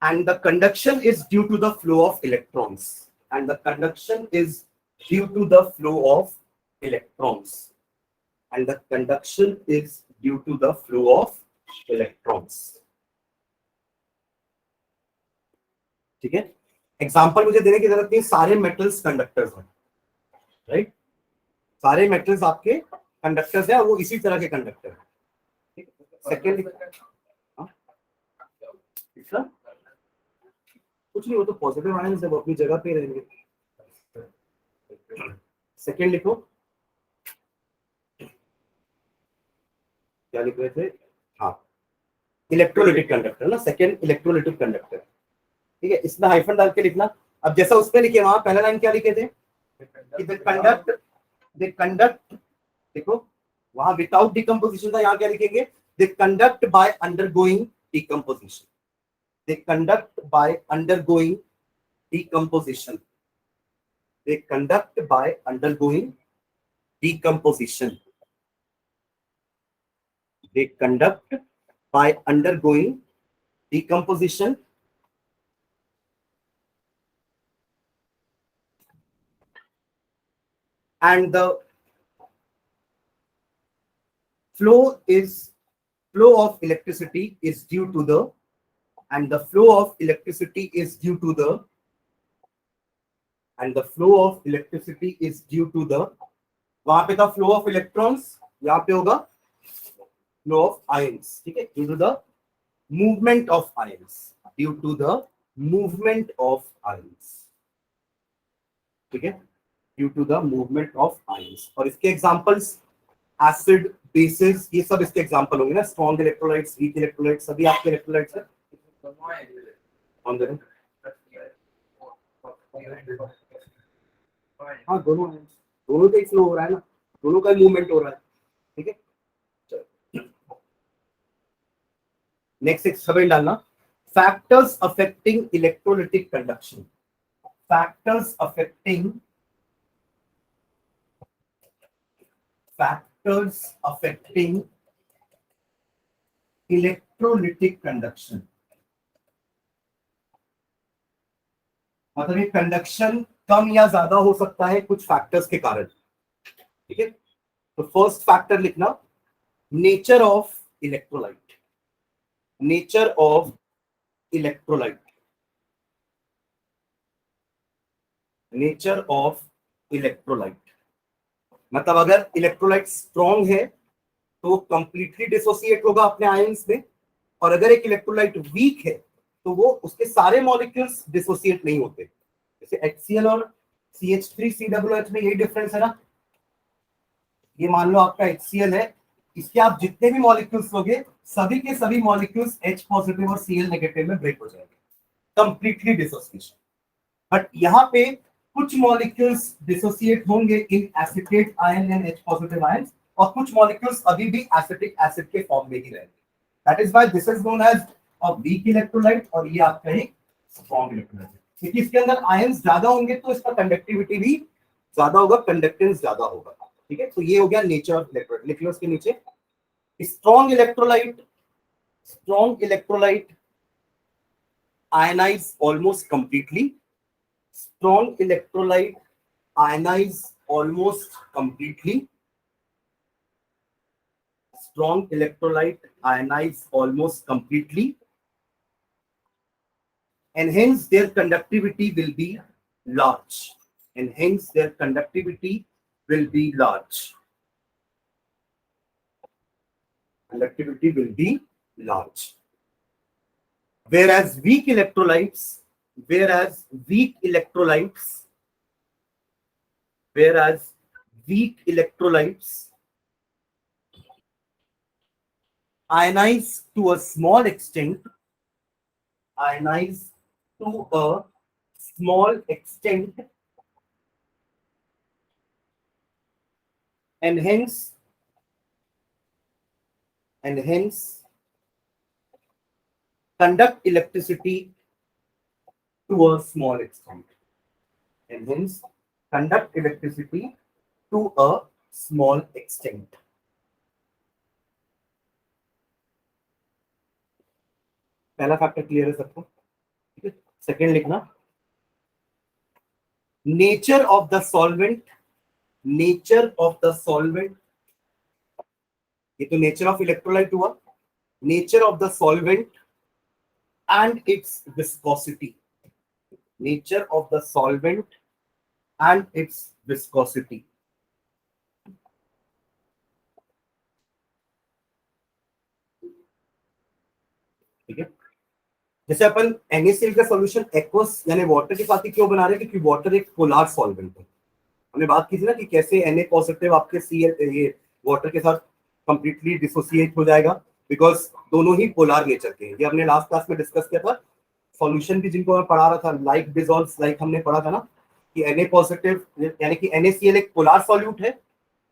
and the conduction is due to the flow of electrons, and the conduction is due to the flow of electrons, and the conduction is due to the flow of electrons। ठीक है, एग्जांपल मुझे देने की जरूरत नहीं, सारे मेटल्स कंडक्टर्स हैं, राइट, सारे मेटल्स आपके कंडक्टर्स हैं और वो इसी तरह के कंडक्टर हैं। सेकेंड कुछ नहीं, वो तो पॉजिटिव आयंस है, वो अपनी जगह पे रहेंगे। सेकेंड लिखो, क्या लिख रहे थे? हाँ, इलेक्ट्रोलाइटिक कंडक्टर ना, सेकेंड इलेक्ट्रोलाइटिक कंडक्टर। ठीक है, इसमें हाइफन डाल के लिखना। अब जैसा उसमें लिखे वहां पहला लाइन क्या लिखे थे कि द कंडक्ट, देखो वहां विदाउट डिकम्पोजिशन था, यहाँ क्या लिखेंगे? they conduct by undergoing decomposition. They conduct by undergoing decomposition. They conduct by undergoing decomposition. They conduct by undergoing decomposition. And the flow of electricity is due to the, and the flow of electricity is due to the, and the flow of electricity is due to the, वहां पे था फ्लो ऑफ इलेक्ट्रॉन्स, यहाँ पे होगा फ्लो ऑफ आयंस. ठीक है, due to the movement of ions, due to the movement of ions. ठीक है, due to the movement of ions. और इसके एग्जांपल्स एसिड, बेसिस, ये सब इसके एग्जांपल होंगे ना. स्ट्रॉन्ग इलेक्ट्रोलाइट्स, वीक इलेक्ट्रोलाइट्स, सभी आपके इलेक्ट्रोलाइट्स है. ऑन द हाँ, दोनों का ही फ्लो हो रहा है ना, दोनों का मूवमेंट हो रहा है. ठीक है, नेक्स्ट एक सब डालना. Factors affecting electrolytic conduction. Factors affecting electrolytic conduction. मतलब ये कंडक्शन कम या ज्यादा हो सकता है कुछ फैक्टर्स के कारण. ठीक है, तो फर्स्ट फैक्टर लिखना, nature of electrolyte. Nature of electrolyte. Nature of electrolyte मतलब अगर इलेक्ट्रोलाइट स्ट्रॉन्ग है तो कंप्लीटली डिसोसिएट होगा अपने आयंस में, और अगर एक इलेक्ट्रोलाइट वीक है तो वो उसके सारे मॉलिक्यूल्स डिसोसिएट नहीं होते. जैसे HCl और CH3COOH में यही डिफरेंस है ना. ये मान लो आपका HCl है, इसके आप जितने भी मॉलिक्यूल्स लोगे सभी के सभी मॉलिक्यूल्स H पॉजिटिव और Cl नेगेटिव में ब्रेक हो जाएंगे, कंप्लीटली डिसोसिएशन. बट यहाँ पे कुछ मॉलिक्यूल्स डिसोसिएट होंगे in acetate ion and H positive ions, और कुछ मॉलिक्यूल्स अभी भी एसिटिक एसिड के फॉर्म में ही रहेंगे. That is why this is known as a weak electrolyte, और ये आपका एक स्ट्रॉन्ग इलेक्ट्रोलाइट है. क्योंकि इसके अंदर आयंस ज्यादा होंगे तो इसका कंडक्टिविटी भी ज्यादा होगा, कंडक्टेंस ज्यादा होगा. ठीक है, तो ये हो गया नेचर ऑफ इलेक्ट्रोलाइट. लिख लो इसके नीचे, strong electrolyte ionise almost completely. Strong electrolyte ionise almost completely. Strong electrolyte ionize almost completely, and hence their conductivity will be large. And hence their conductivity will be large. Conductivity will be large. Whereas weak electrolytes ionize to a small extent, and hence conduct electricity to a small extent. And hence conduct electricity to a small extent. पहला फैक्टर क्लियर है सबको. ठीक है, सेकेंड लिखना, नेचर ऑफ द सॉल्वेंट. ये तो नेचर ऑफ इलेक्ट्रोलाइट हुआ. Nature of the solvent and it's viscosity. Nature of the solvent and it's viscosity. ठीक है, जैसे अपन NaCl का सॉल्यूशन एक्वस यानी वाटर के साथ ही क्यों बना रहे हैं, क्योंकि वाटर एक पोलर सॉल्वेंट है. हमने बात की थी ना कि कैसे Na पॉजिटिव आपके Cl ये वाटर के साथ कंप्लीटली डिसोसिएट हो जाएगा, बिकॉज दोनों ही पोलर नेचर के हैं. ये हमने लास्ट क्लास में डिस्कस किया था. सॉल्यूशन भी जिनको मैं पढ़ा रहा था, लाइक डिसॉल्व्स लाइक, हमने पढ़ा था ना कि Na पॉजिटिव यानी कि NaCl एक पोलर सॉल्यूट है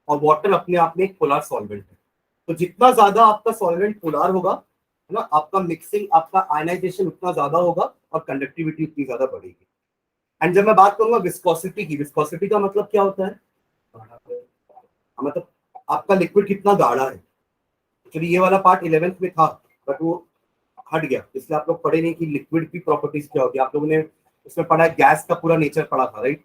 और वाटर अपने आप में एक पोलर सॉल्वेंट है. तो जितना ज्यादा आपका सॉल्वेंट पोलर होगा, है ना, आपका मिक्सिंग, आपका आयनाइजेशन उतना ज्यादा होगा और कंडक्टिविटी उतनी ज्यादा बढ़ेगी। एंड जब मैं बात करूंगा विस्कोसिटी की, विस्कोसिटी का मतलब क्या होता है, मतलब आपका लिक्विड कितना गाढ़ा है। एक्चुअली ये वाला पार्ट 11th में था बट वो हट गया, इसलिए आप लोग पढ़े नहीं कि लिक्विड की प्रॉपर्टीज क्या होती है। आप लोगों ने उसमें पढ़ा है, गैस का पूरा नेचर पढ़ा था, राइट,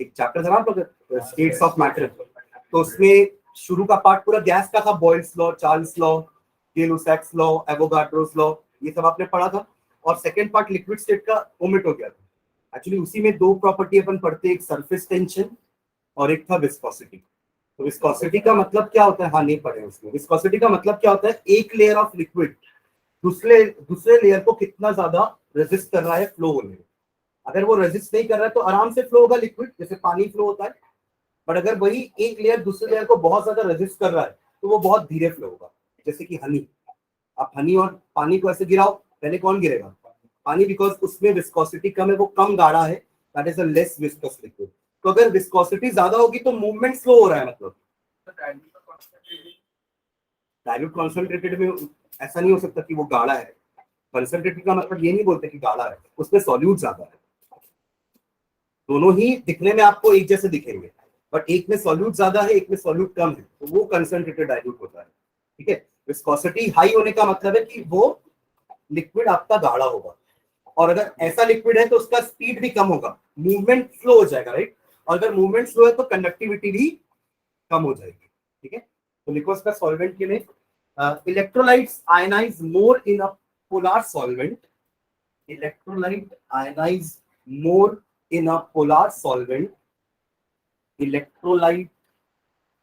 एक चैप्टर था ना आप लोग स्टेट्स ऑफ मैटर, तो उसमें शुरू का पार्ट पूरा गैस का था, Boyle's law, Charles law, Gay Lussac's law, Avogadro's law, ये सब आपने पढ़ा था। और सेकंड पार्ट लिक्विड स्टेट का ओमिट हो गया था। एक्चुअली उसी में दो प्रॉपर्टी अपन पढ़ते, एक सरफेस टेंशन और एक था विस्कोसिटी। तो विस्कोसिटी का मतलब क्या होता है, हाँ नहीं पढ़े उसमें। विस्कोसिटी का मतलब क्या होता है, एक लेयर ऑफ लिक्विड दूसरे लेयर को कितना ज्यादा रेजिस्ट कर रहा है फ्लो होने में। अगर वो रेजिस्ट नहीं कर रहा है तो आराम से फ्लो होगा लिक्विड, जैसे पानी फ्लो होता है। बट अगर वही एक लेयर दूसरे लेयर को बहुत ज्यादा रेजिस्ट कर रहा है तो वो बहुत धीरे फ्लो होगा। जैसे कि हनी, आप हनी और पानी को ऐसे गिराओ, पहले कौन गिरेगा, पानी, बिकॉज उसमें विस्कोसिटी कम है, वो कम गाढ़ा है, that is a less viscous liquid. तो अगर विस्कोसिटी ज्यादा होगी तो मूवमेंट स्लो हो रहा है, मतलब डाइल्यूट कॉन्सेंट्रेटेड में ऐसा नहीं हो सकता कि वो गाढ़ा है। कंसंट्रेटेड का मतलब ये नहीं बोलते कि गाढ़ा है, उसमें सॉल्यूट ज्यादा है। दोनों ही दिखने में आपको एक जैसे दिखेंगे, बट एक में सॉल्यूट ज्यादा है, एक में सॉल्यूट कम है, तो वो कंसंट्रेटेड डाइल्यूट होता है। ठीक है, विस्कोसिटी हाई होने का मतलब है कि वो लिक्विड आपका गाढ़ा होगा, और अगर ऐसा लिक्विड है तो उसका स्पीड भी कम होगा, मूवमेंट स्लो हो जाएगा, राइट। और अगर मूवमेंट स्लो है तो कंडक्टिविटी भी कम हो जाएगी। ठीक है, तो लिक्विड का सॉल्वेंट के लिए electrolytes ionize more in a polar solvent, electrolyte ionize more in a polar solvent, electrolyte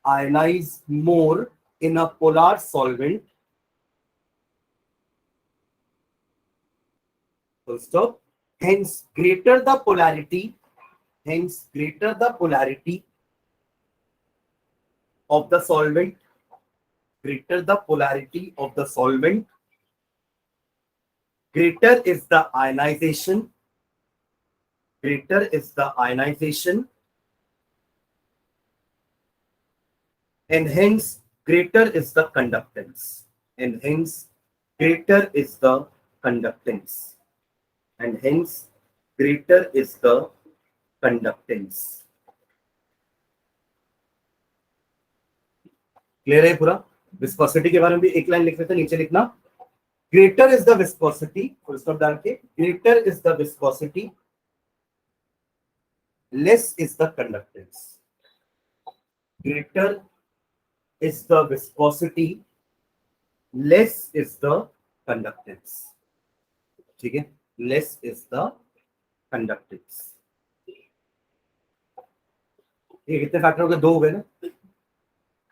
ionize more in a polar solvent, full stop. Hence greater the polarity of the solvent, greater the polarity of the solvent, greater is the ionization, greater is the ionization, and hence greater is the conductance, and hence greater is the conductance, and hence greater is the conductance. Clear है पूरा। विस्कोसिटी के बारे में भी एक लाइन लिख लेते, नीचे लिखना greater is the viscosity, full stop डाल के, greater is the viscosity, less is the conductance, greater is the viscosity, less is the conductance. ठीक है, less is the conductance. ये कितने फैक्टर हो गए, दो हो गए ना।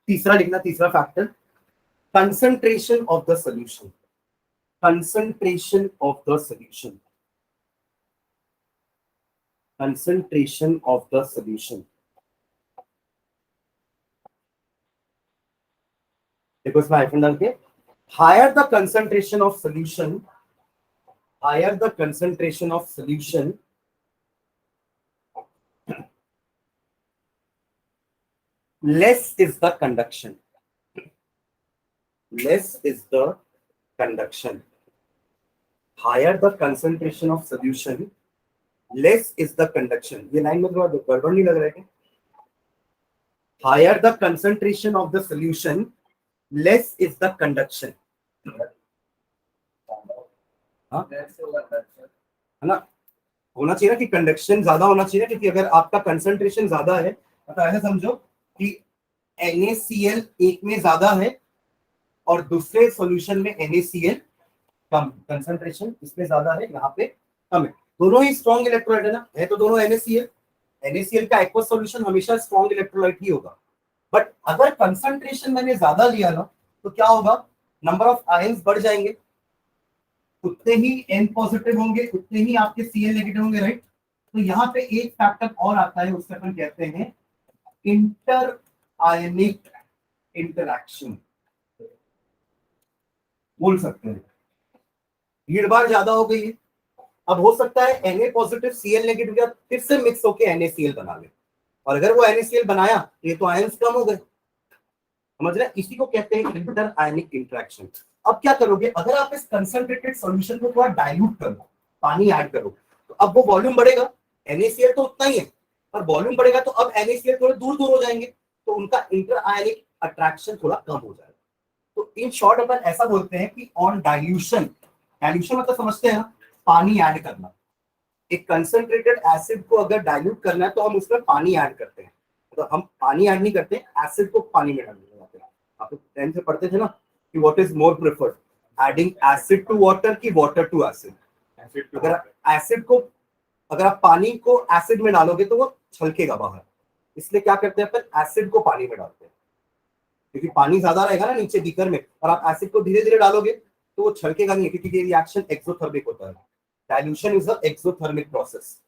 तीसरा लिखना, तीसरा factor concentration of the solution, concentration of the solution, concentration of the solution. देखो इसमें आइकन डाल के, higher the concentration of solution, higher the concentration of solution, less is the conduction, less is the conduction. Higher the concentration of solution, less is the conduction. ये लाइन में थोड़ा गड़बड़ नहीं लग रहा है क्या? Higher the concentration of the solution, less is the conduction. हाँ, है ना, होना चाहिए ना कि कंडक्शन ज्यादा होना चाहिए, क्योंकि अगर आपका कंसंट्रेशन ज्यादा है तो ऐसा समझो कि NaCl एक में ज्यादा है और दूसरे सॉल्यूशन में NaCl कम, कंसंट्रेशन इसमें ज्यादा है, यहाँ पे कम है। दोनों ही स्ट्रॉन्ग इलेक्ट्रोलाइट है ना, है तो दोनों NaCl, NaCl का एक्वस सॉल्यूशन हमेशा स्ट्रॉन्ग इलेक्ट्रोलाइट ही होगा। बट अगर कंसंट्रेशन मैंने ज्यादा लिया ना तो क्या होगा, नंबर ऑफ आयंस बढ़ जाएंगे, उतने ही N पॉजिटिव होंगे, उतने ही आपके Cl नेगेटिव होंगे, राइट। तो यहाँ पे एक फैक्टर और आता है, उससे अपन कहते हैं इंटर आयनिक इंटरैक्शन, बोल सकते हैं। भीड़ भाड़ ज्यादा हो गई है, अब हो सकता है Na पॉजिटिव Cl नेगेटिव का फिर से मिक्स होके NaCl बना ले, और अगर वो NaCl बनाया ये तो आयंस कम हो गए, समझ रहे हैं? इसी को कहते हैं इंटर आयनिक इंटरेक्शन। अब क्या करोगे, अगर आप इस कंसंट्रेटेड सॉल्यूशन को थोड़ा डाइल्यूट करो, पानी ऐड करो, तो अब वो वॉल्यूम बढ़ेगा। NaCl तो उतना ही है, पर वॉल्यूम बढ़ेगा तो अब NaCl थोड़े दूर दूर हो जाएंगे, तो उनका इंटर आयनिक अट्रैक्शन थोड़ा कम हो जाएगा। तो इन शॉर्ट अपन ऐसा बोलते हैं कि ऑन डाइल्यूशन, डाइल्यूशन मतलब समझते हैं ना, पानी ऐड करना। एक कंसंट्रेटेड एसिड को अगर डाइल्यूट करना है तो हम उसमें पानी ऐड करते हैं। तो हम पानी ऐड नहीं करते, एसिड को पानी में डाल देते हैं। आप 10th से पढ़ते थे ना कि what is more preferred, adding acid to water की वाटर टू एसिड। अगर एसिड को, अगर आप पानी को एसिड में डालोगे तो वो छलकेगा बाहर, इसलिए क्या करते हैं अपन, एसिड को पानी में डालते हैं, क्योंकि पानी ज्यादा रहेगा ना नीचे बीकर में, और आप एसिड को धीरे धीरे डालोगे तो वो छलकेगा नहीं, क्योंकि ये रिएक्शन एक्सोथर्मिक होता है। Dilution is a exothermic process.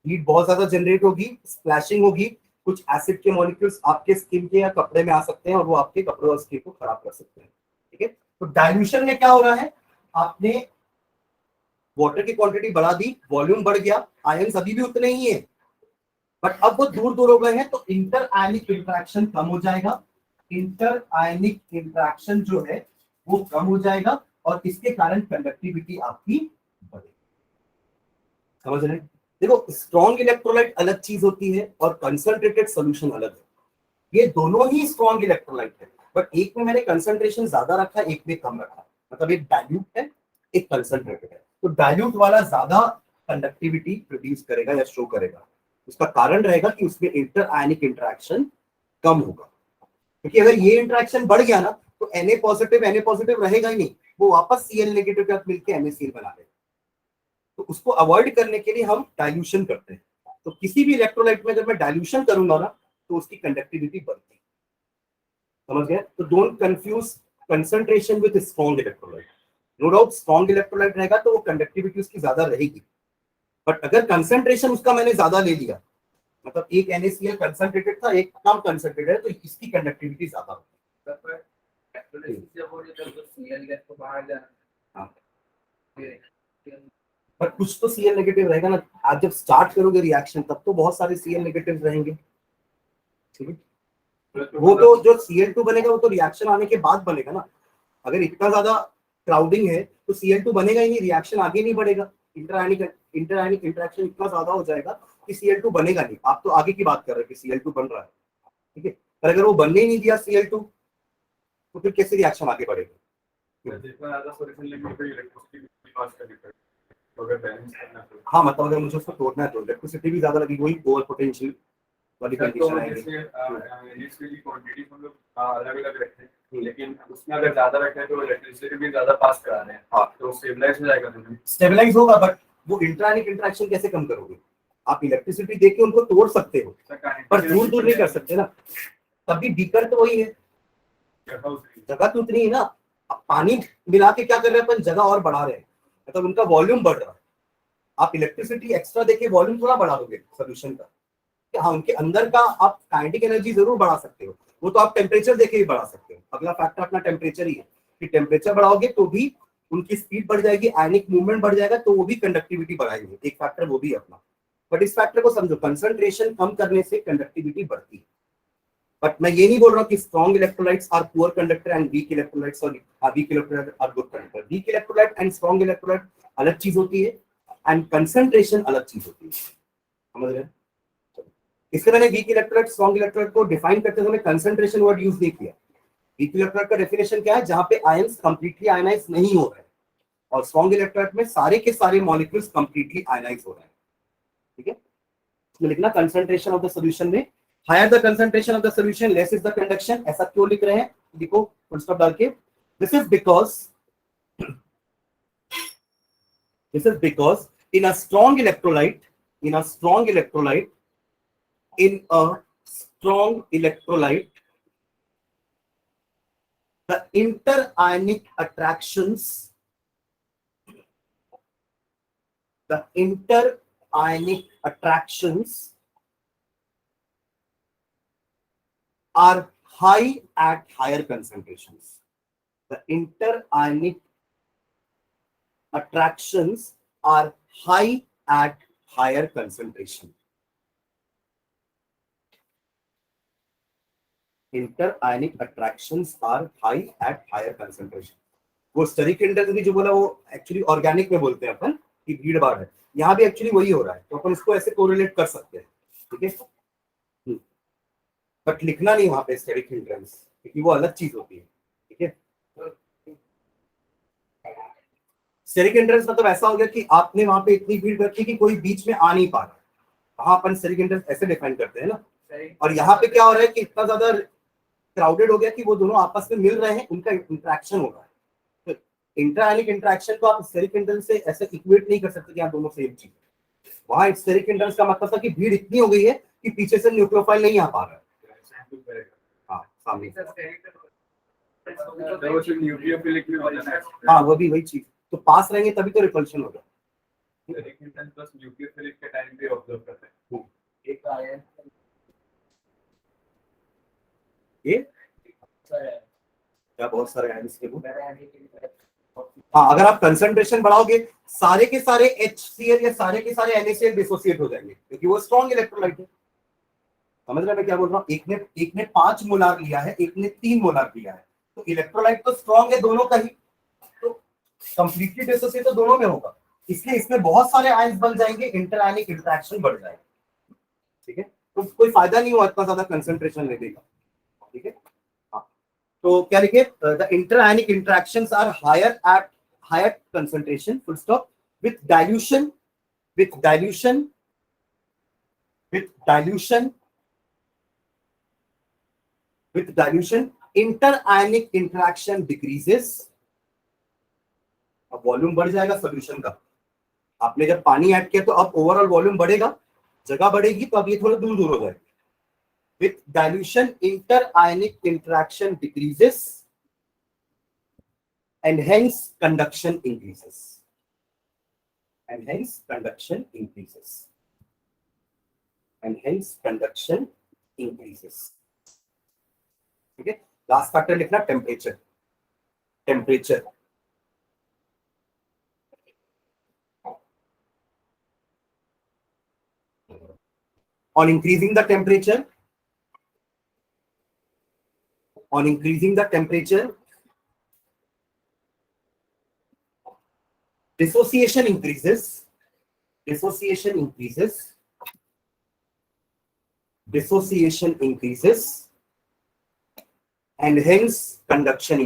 Heat बहुत ज्यादा जनरेट होगी, स्प्लैशिंग होगी, कुछ एसिड के मॉलिक्यूल्स आपके स्किन के या कपड़े में आ सकते हैं और वो आपके कपड़े और स्किन को खराब कर सकते हैं। ठीक है, तो डाइल्यूशन में क्या हो रहा है, आपने वाटर की क्वांटिटी बढ़ा दी, वॉल्यूम बढ़ गया, आयंस अभी भी उतने ही है, बट अब वो दूर दूर हो गए हैं, तो इंटर आयनिक इंटरेक्शन कम हो जाएगा। इंटर आयनिक इंटरेक्शन जो है वो कम हो जाएगा, और इसके कारण कंडक्टिविटी आपकी बढ़ेगी। समझ रहे हैं? देखो, स्ट्रॉन्ग इलेक्ट्रोलाइट अलग चीज होती है और कंसंट्रेटेड सॉल्यूशन अलग है। ये दोनों ही स्ट्रॉन्ग इलेक्ट्रोलाइट है, बट एक में मैंने कंसंट्रेशन ज्यादा रखा, एक में कम रखा। मतलब एक डाइल्यूट है, एक कंसंट्रेटेड है, तो डाइल्यूट वाला ज्यादा कंडक्टिविटी प्रोड्यूस करेगा या शो करेगा। उसका कारण रहेगा कि उसमें इंटर आयनिक इंटरेक्शन कम होगा, क्योंकि अगर ये इंटरेक्शन बढ़ गया ना तो Na पॉजिटिव रहेगा ही नहीं, वो वापस Cl नेगेटिव के साथ मिलकर NaCl बना देगा। तो उसको अवॉइड करने के लिए हम डाइल्यूशन करते हैं। तो किसी भी इलेक्ट्रोलाइट में जब मैं डाइल्यूशन करूंगा ना तो उसकी कंडक्टिविटी बढ़ती है। समझ गए? तो don't confuse concentration with strong electrolyte. No doubt strong electrolyte रहेगा तो वो कंडक्टिविटी उसकी ज्यादा रहेगी, बट अगर कंसंट्रेशन उसका मैंने ज्यादा ले लिया, मतलब एक NaCl कंसंट्रेटेड था, एक कम कंसंट्रेटेड है, तो इसकी कंडक्टिविटी ज्यादा होगी। हाँ, पर कुछ तो Cl नेगेटिव रहेगा ना। आप जब स्टार्ट करोगे रिएक्शन तब तो बहुत सारे Cl नेगेटिव रहेंगे। ठीक है, वो तो जो Cl2 बनेगा वो तो रिएक्शन आने के बाद बनेगा ना। अगर इतना ज्यादा क्राउडिंग है तो Cl2 बनेगा ही नहीं, रिएक्शन आगे नहीं बढ़ेगा। इंटरआयनिक इंटरेक्शन इतना ज्यादा हो जाएगा कि Cl2 बनेगा नहीं। आप तो आगे की बात कर रहे हैं कि Cl2 बन रहा है, ठीक है, पर अगर वो बनने ही नहीं दिया Cl2 तो फिर कैसे रिएक्शन आगे बढ़ेगा? हाँ, मतलब अगर मुझे उसको तोड़ना है तो इलेक्ट्रिसिटी भी ज्यादा लगेगी, वही ओवर पोटेंशियल वाली कंडीशन आएगी। क्वांटिटी हम लोग अलग अलग रखते हैं, लेकिन उसमें अगर ज्यादा रखते हैं तो इलेक्ट्रिसिटी भी ज्यादा पास करा रहे हैं। हाँ, तो स्टेबलाइज हो जाएगा। स्टेबलाइज होगा, बट वो इंटरआयनिक इंटरेक्शन कैसे कम करोगे? आप इलेक्ट्रिसिटी देके उनको तोड़ सकते हो, पर दूर दूर नहीं कर सकते ना। तभी बीकर तो वही है, जगह तो उतनी है ना। पानी मिला के क्या कर रहे हैं अपन, जगह और बढ़ा रहे हैं, मतलब उनका वॉल्यूम बढ़ रहा है। आप इलेक्ट्रिसिटी एक्स्ट्रा देके वॉल्यूम थोड़ा बढ़ा दोगे सोल्यूशन का। हाँ, उनके अंदर का आप काइनेटिक एनर्जी जरूर बढ़ा सकते हो, वो तो आप टेम्परेचर देके ही बढ़ा सकते हो। अगला फैक्टर अपना टेम्परेचर ही है कि टेम्परेचर बढ़ाओगे तो भी उनकी स्पीड बढ़ जाएगी, आयनिक मूवमेंट बढ़ जाएगा, तो वो भी कंडक्टिविटी बढ़ाएंगे। एक फैक्टर वो भी अपना, बट इस फैक्टर को समझो, कंसंट्रेशन कम करने से कंडक्टिविटी बढ़ती है। बट मैं ये नहीं बोल रहा हूँ कि strong electrolytes are poor conductor and weak electrolytes are good conductor. Weak electrolyte and strong electrolyte अलग चीज होती है, एंड कंसंट्रेशन अलग चीज होती है। समझ रहे हैं? इसलिए मैंने वीक इलेक्ट्रोलाइट स्ट्रॉन्ग इलेक्ट्रोलाइट को डिफाइन करते समय कंसंट्रेशन वर्ड यूज नहीं किया। वीक इलेक्ट्रोलाइट का डेफिनेशन क्या है, जहां पे आयंस कंप्लीटली आयनाइज नहीं हो रहे हैं, और स्ट्रॉन्ग इलेक्ट्रोलाइट में सारे के सारे मॉलिक्यूल्स कंप्लीटली आयनाइज हो रहे हैं। ठीक है, इसमें लिखना कंसंट्रेशन ऑफ द सॉल्यूशन में, higher the concentration of the solution less is the conduction. ऐसा क्यों लिख रहे हैं, देखो फुल स्टॉप डाल के, this is because in a strong electrolyte in a strong electrolyte the interionic attractions are high at higher concentrations. The interionic attractions are high at higher concentration. Inter ionic attractions are high at higher concentration. वो स्टेरिक इंडेक्स भी जो बोला वो एक्चुअली ऑर्गेनिक में बोलते हैं अपन कि भीड़ भाड़ है, यहाँ भी एक्चुअली वही हो रहा है, तो अपन इसको ऐसे कोरिलेट कर सकते हैं, ठीक है। बट लिखना नहीं वहां पे स्टेरिक हिंड्रेंस, क्योंकि वो अलग चीज होती है, ठीक है। स्टेरिक हिंड्रेंस मतलब ऐसा हो गया कि आपने वहां पे इतनी भीड़ रखी कि कोई बीच में आ नहीं पा रहा, वहां अपन स्टेरिक हिंड्रेंस ऐसे डिफाइन करते हैं ना। और यहाँ पे क्या हो रहा है कि इतना ज्यादा क्राउडेड हो गया कि वो दोनों आपस में मिल रहे हैं, उनका इंटरेक्शन हो रहा है। तो इंटरआयनिक इंटरेक्शन को आप स्टेरिक हिंड्रेंस से ऐसे इक्वेट नहीं कर सकते कि आप दोनों सेम चीज। वहां स्टेरिक हिंड्रेंस का मतलब था कि भीड़ इतनी हो गई है कि पीछे से न्यूक्लियोफाइल नहीं आ पा रहा है। हाँ सामने, हाँ वो भी वही चीज, तो पास रहेंगे तभी तो रिपल्शन होगा। न्यूक्लियोफिलिक के टाइम पे ऑब्जर्व करते हैं। एक आयन ये क्या बहुत सारे आयंस के ग्रुप। हाँ अगर आप कंसंट्रेशन बढ़ाओगे सारे के सारे HCl या सारे के सारे NaCl डिसोसिएट हो जाएंगे, क्योंकि वो स्ट्रॉन्ग इलेक्ट्रोलाइट है। समझ रहे हैं मैं क्या बोल रहा हूँ? एक ने 5 मोलार लिया है, एक ने 3 मोलार लिया है, तो इलेक्ट्रोलाइट तो स्ट्रॉन्ग है दोनों का ही, तो कंप्लीटली डिसोसिएट तो दोनों में होगा, इसलिए इसमें बहुत सारे आयंस बन जाएंगे, इंटरआयनिक इंटरेक्शन बढ़ जाएगा, ठीक है। तो कोई फायदा नहीं हुआ इतना ज्यादा कंसंट्रेशन लेने का, ठीक है। हाँ तो क्या लिखे, the interionic interactions are higher at higher concentration full stop with dilution interionic interaction decreases. अब वॉल्यूम बढ़ जाएगा सॉल्यूशन का, आपने जब पानी ऐड किया तो अब ओवरऑल वॉल्यूम बढ़ेगा, जगह बढ़ेगी, तो अब ये थोड़ा दूर दूर हो जाएगा। With dilution, interionic interaction decreases and hence conduction increases. And hence conduction increases. And hence conduction increases. ठीक है, लास्ट फैक्टर लिखना temperature. Temperature on increasing the temperature, dissociation increases, and hence conduction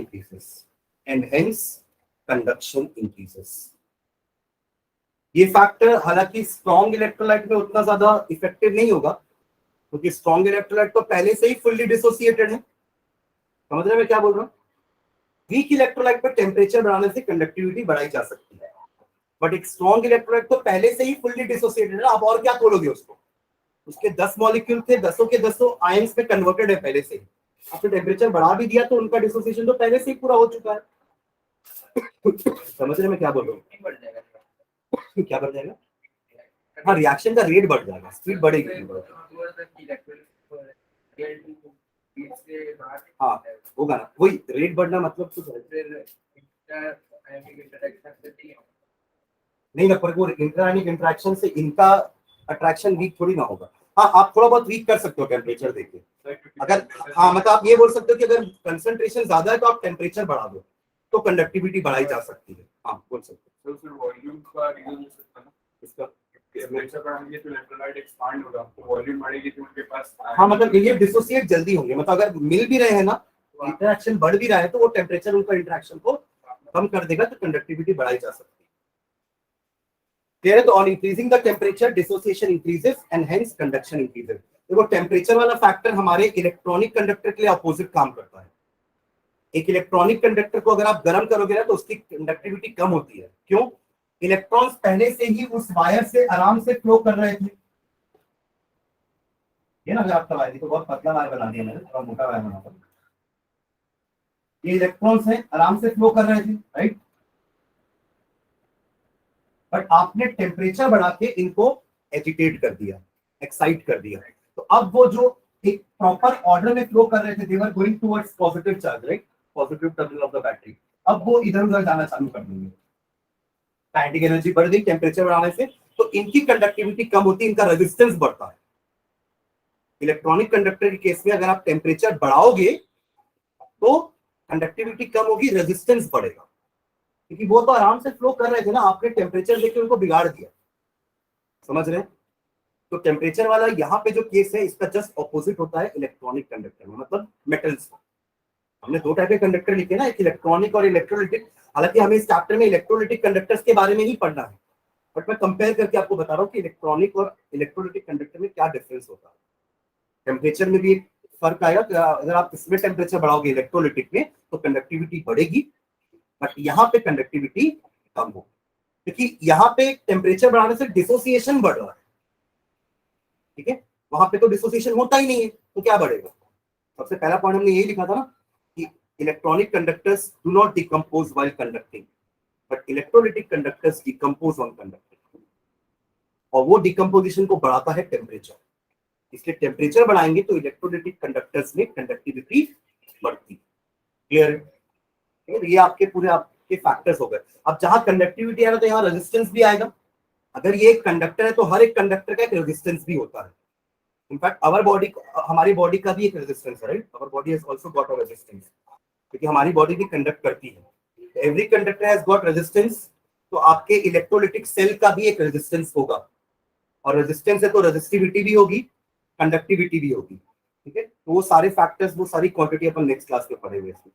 increases. ये फैक्टर हालांकि स्ट्रॉन्ग इलेक्ट्रोलाइट में उतना ज्यादा इफेक्टिव नहीं होगा, क्योंकि स्ट्रॉन्ग इलेक्ट्रोलाइट तो पहले से ही फुल्ली डिसोसिएटेड है। समझ रहे हैं मैं क्या बोल रहा हूँ? वीक इलेक्ट्रोलाइट पर टेम्परेचर बढ़ाने से कंडक्टिविटी बढ़ाई जा सकती है, बट एक स्ट्रॉन्ग इलेक्ट्रोलाइट तो पहले से ही फुल्ली डिसोसिएटेड है। आप और क्या तोड़ोगे उसको? उसके 10 मॉलिक्यूल थे, 10 के 10 आयंस में कन्वर्टेड है पहले से ही। आपने टेम्परेचर बढ़ा भी दिया तो उनका डिसोसिएशन तो पहले से ही पूरा हो चुका है। समझ रहे मैं क्या बोल रहा हूँ? क्या बढ़ जाएगा? हाँ रिएक्शन का रेट बढ़ जाएगा, स्पीड बढ़ेगी। हाँ होगा ना, वही रेट बढ़ना मतलब कुछ नहीं ना, पर वो इंटरआयनिक इंटरेक्शन से इनका अट्रैक्शन वीक थोड़ी ना होगा। हाँ आप थोड़ा बहुत वीक कर सकते हो टेम्परेचर देके, अगर हाँ मतलब आप ये बोल सकते हो कि अगर कंसंट्रेशन ज्यादा है तो आप टेम्परेचर बढ़ा दो तो कंडक्टिविटी बढ़ाई जा सकती है। हाँ बोल सकते हो। तो वॉल्यूम का रीजन हो सकता है इसका, टेम्परेचर बढ़ाएंगे तो इलेक्ट्रोलाइट एक्सपांड होगा, तो वॉल्यूम बढ़ेगी तो उनके पास हाँ मतलब ये डिसोसिएट जल्दी होंगे, मतलब अगर मिल भी रहे हैं ना, इंटरेक्शन बढ़ भी रहा है तो वो टेम्परेचर उनका इंटरेक्शन को कम कर देगा, तो कंडक्टिविटी बढ़ाई जा सकती है। तो on increasing the temperature dissociation increases and hence conduction increases. देखो टेम्परेचर वाला फैक्टर हमारे इलेक्ट्रॉनिक कंडक्टर के लिए अपोजिट काम करता है। एक इलेक्ट्रॉनिक कंडक्टर को अगर आप गर्म करोगे ना तो उसकी कंडक्टिविटी कम होती है। क्यों? इलेक्ट्रॉन्स पहले से ही उस वायर से आराम से फ्लो कर रहे थे। ये ना, अगर आपका वायर तो बहुत पतला वायर बना दिया मैंने, थोड़ा मोटा वायर बना दिया। ये इलेक्ट्रॉन्स हैं आराम से फ्लो कर रहे थे, राइट? बट आपने टेम्परेचर बढ़ा के इनको एजिटेट कर दिया, एक्साइट कर दिया, तो अब वो जो एक प्रॉपर ऑर्डर में फ्लो कर रहे थे, they were going towards positive charge, right, positive terminal of the battery, अब वो इधर उधर जाना चालू कर देंगे। काइनेटिक एनर्जी बढ़ गई टेम्परेचर बढ़ाने से, तो इनकी कंडक्टिविटी कम होती है, इनका रेजिस्टेंस बढ़ता है। इलेक्ट्रॉनिक कंडक्टर के केस में अगर आप टेम्परेचर बढ़ाओगे तो कंडक्टिविटी कम होगी, रेजिस्टेंस बढ़ेगा, क्योंकि वो तो आराम से फ्लो कर रहे थे ना, आपने टेम्परेचर देके उनको बिगाड़ दिया। समझ रहे हैं? तो टेम्परेचर वाला यहाँ पे जो केस है इसका जस्ट ऑपोजिट होता है इलेक्ट्रॉनिक कंडक्टर में, मतलब मेटल्स। हमने दो टाइप के कंडक्टर लिखे ना, एक इलेक्ट्रॉनिक और इलेक्ट्रोलिटिक। हालांकि हमें इस चैप्टर में इलेक्ट्रोलिटिक कंडक्टर्स के बारे में ही पढ़ना है, बट मैं कंपेयर करके आपको बता रहा हूँ कि इलेक्ट्रॉनिक और इलेक्ट्रोलिटिक कंडक्टर में क्या डिफरेंस होता है। टेम्परेचर में भी एक फर्क आएगा, अगर आप इसमें टेम्परेचर बढ़ाओगे इलेक्ट्रोलिटिक में तो कंडक्टिविटी बढ़ेगी, बट यहाँ पे कंडक्टिविटी कम होगी, क्योंकि यहाँ पे टेम्परेचर बढ़ाने से डिसोसिएशन बढ़ रहा है। ठीक है, वहां पे तो डिसोसिएशन होता ही नहीं है, तो क्या बढ़ेगा? सबसे पहला पॉइंट हमने यही लिखा था ना कि electronic conductors do not decompose while conducting, but electrolytic conductors decompose on conducting, और वो डिकम्पोजिशन को बढ़ाता है टेम्परेचर। इसलिए टेम्परेचर बढ़ाएंगे तो इलेक्ट्रोलिटिक कंडक्टर्स में कंडक्टिविटी बढ़ती। क्लियर है? ये आपके पूरे आपके फैक्टर्स हो गए। अब जहां कंडक्टिविटी आएगा तो यहाँ रेजिस्टेंस भी आएगा। अगर ये एक कंडक्टर है तो हर एक कंडक्टर का एक रेजिस्टेंस भी होता है। इनफैक्ट आवर बॉडी, हमारी बॉडी का भी एक रेजिस्टेंस है, right? Our body has also got a resistance, क्योंकि हमारी बॉडी भी कंडक्ट करती है। Every conductor has got resistance, तो आपके इलेक्ट्रोलिटिक सेल का भी एक रेजिस्टेंस होगा, और रेजिस्टेंस है तो रेजिस्टिविटी भी होगी, कंडक्टिविटी भी होगी। ठीक है, तो वो सारे फैक्टर्स, वो सारी क्वांटिटी अपन नेक्स्ट क्लास में पढ़ेंगे इसमें।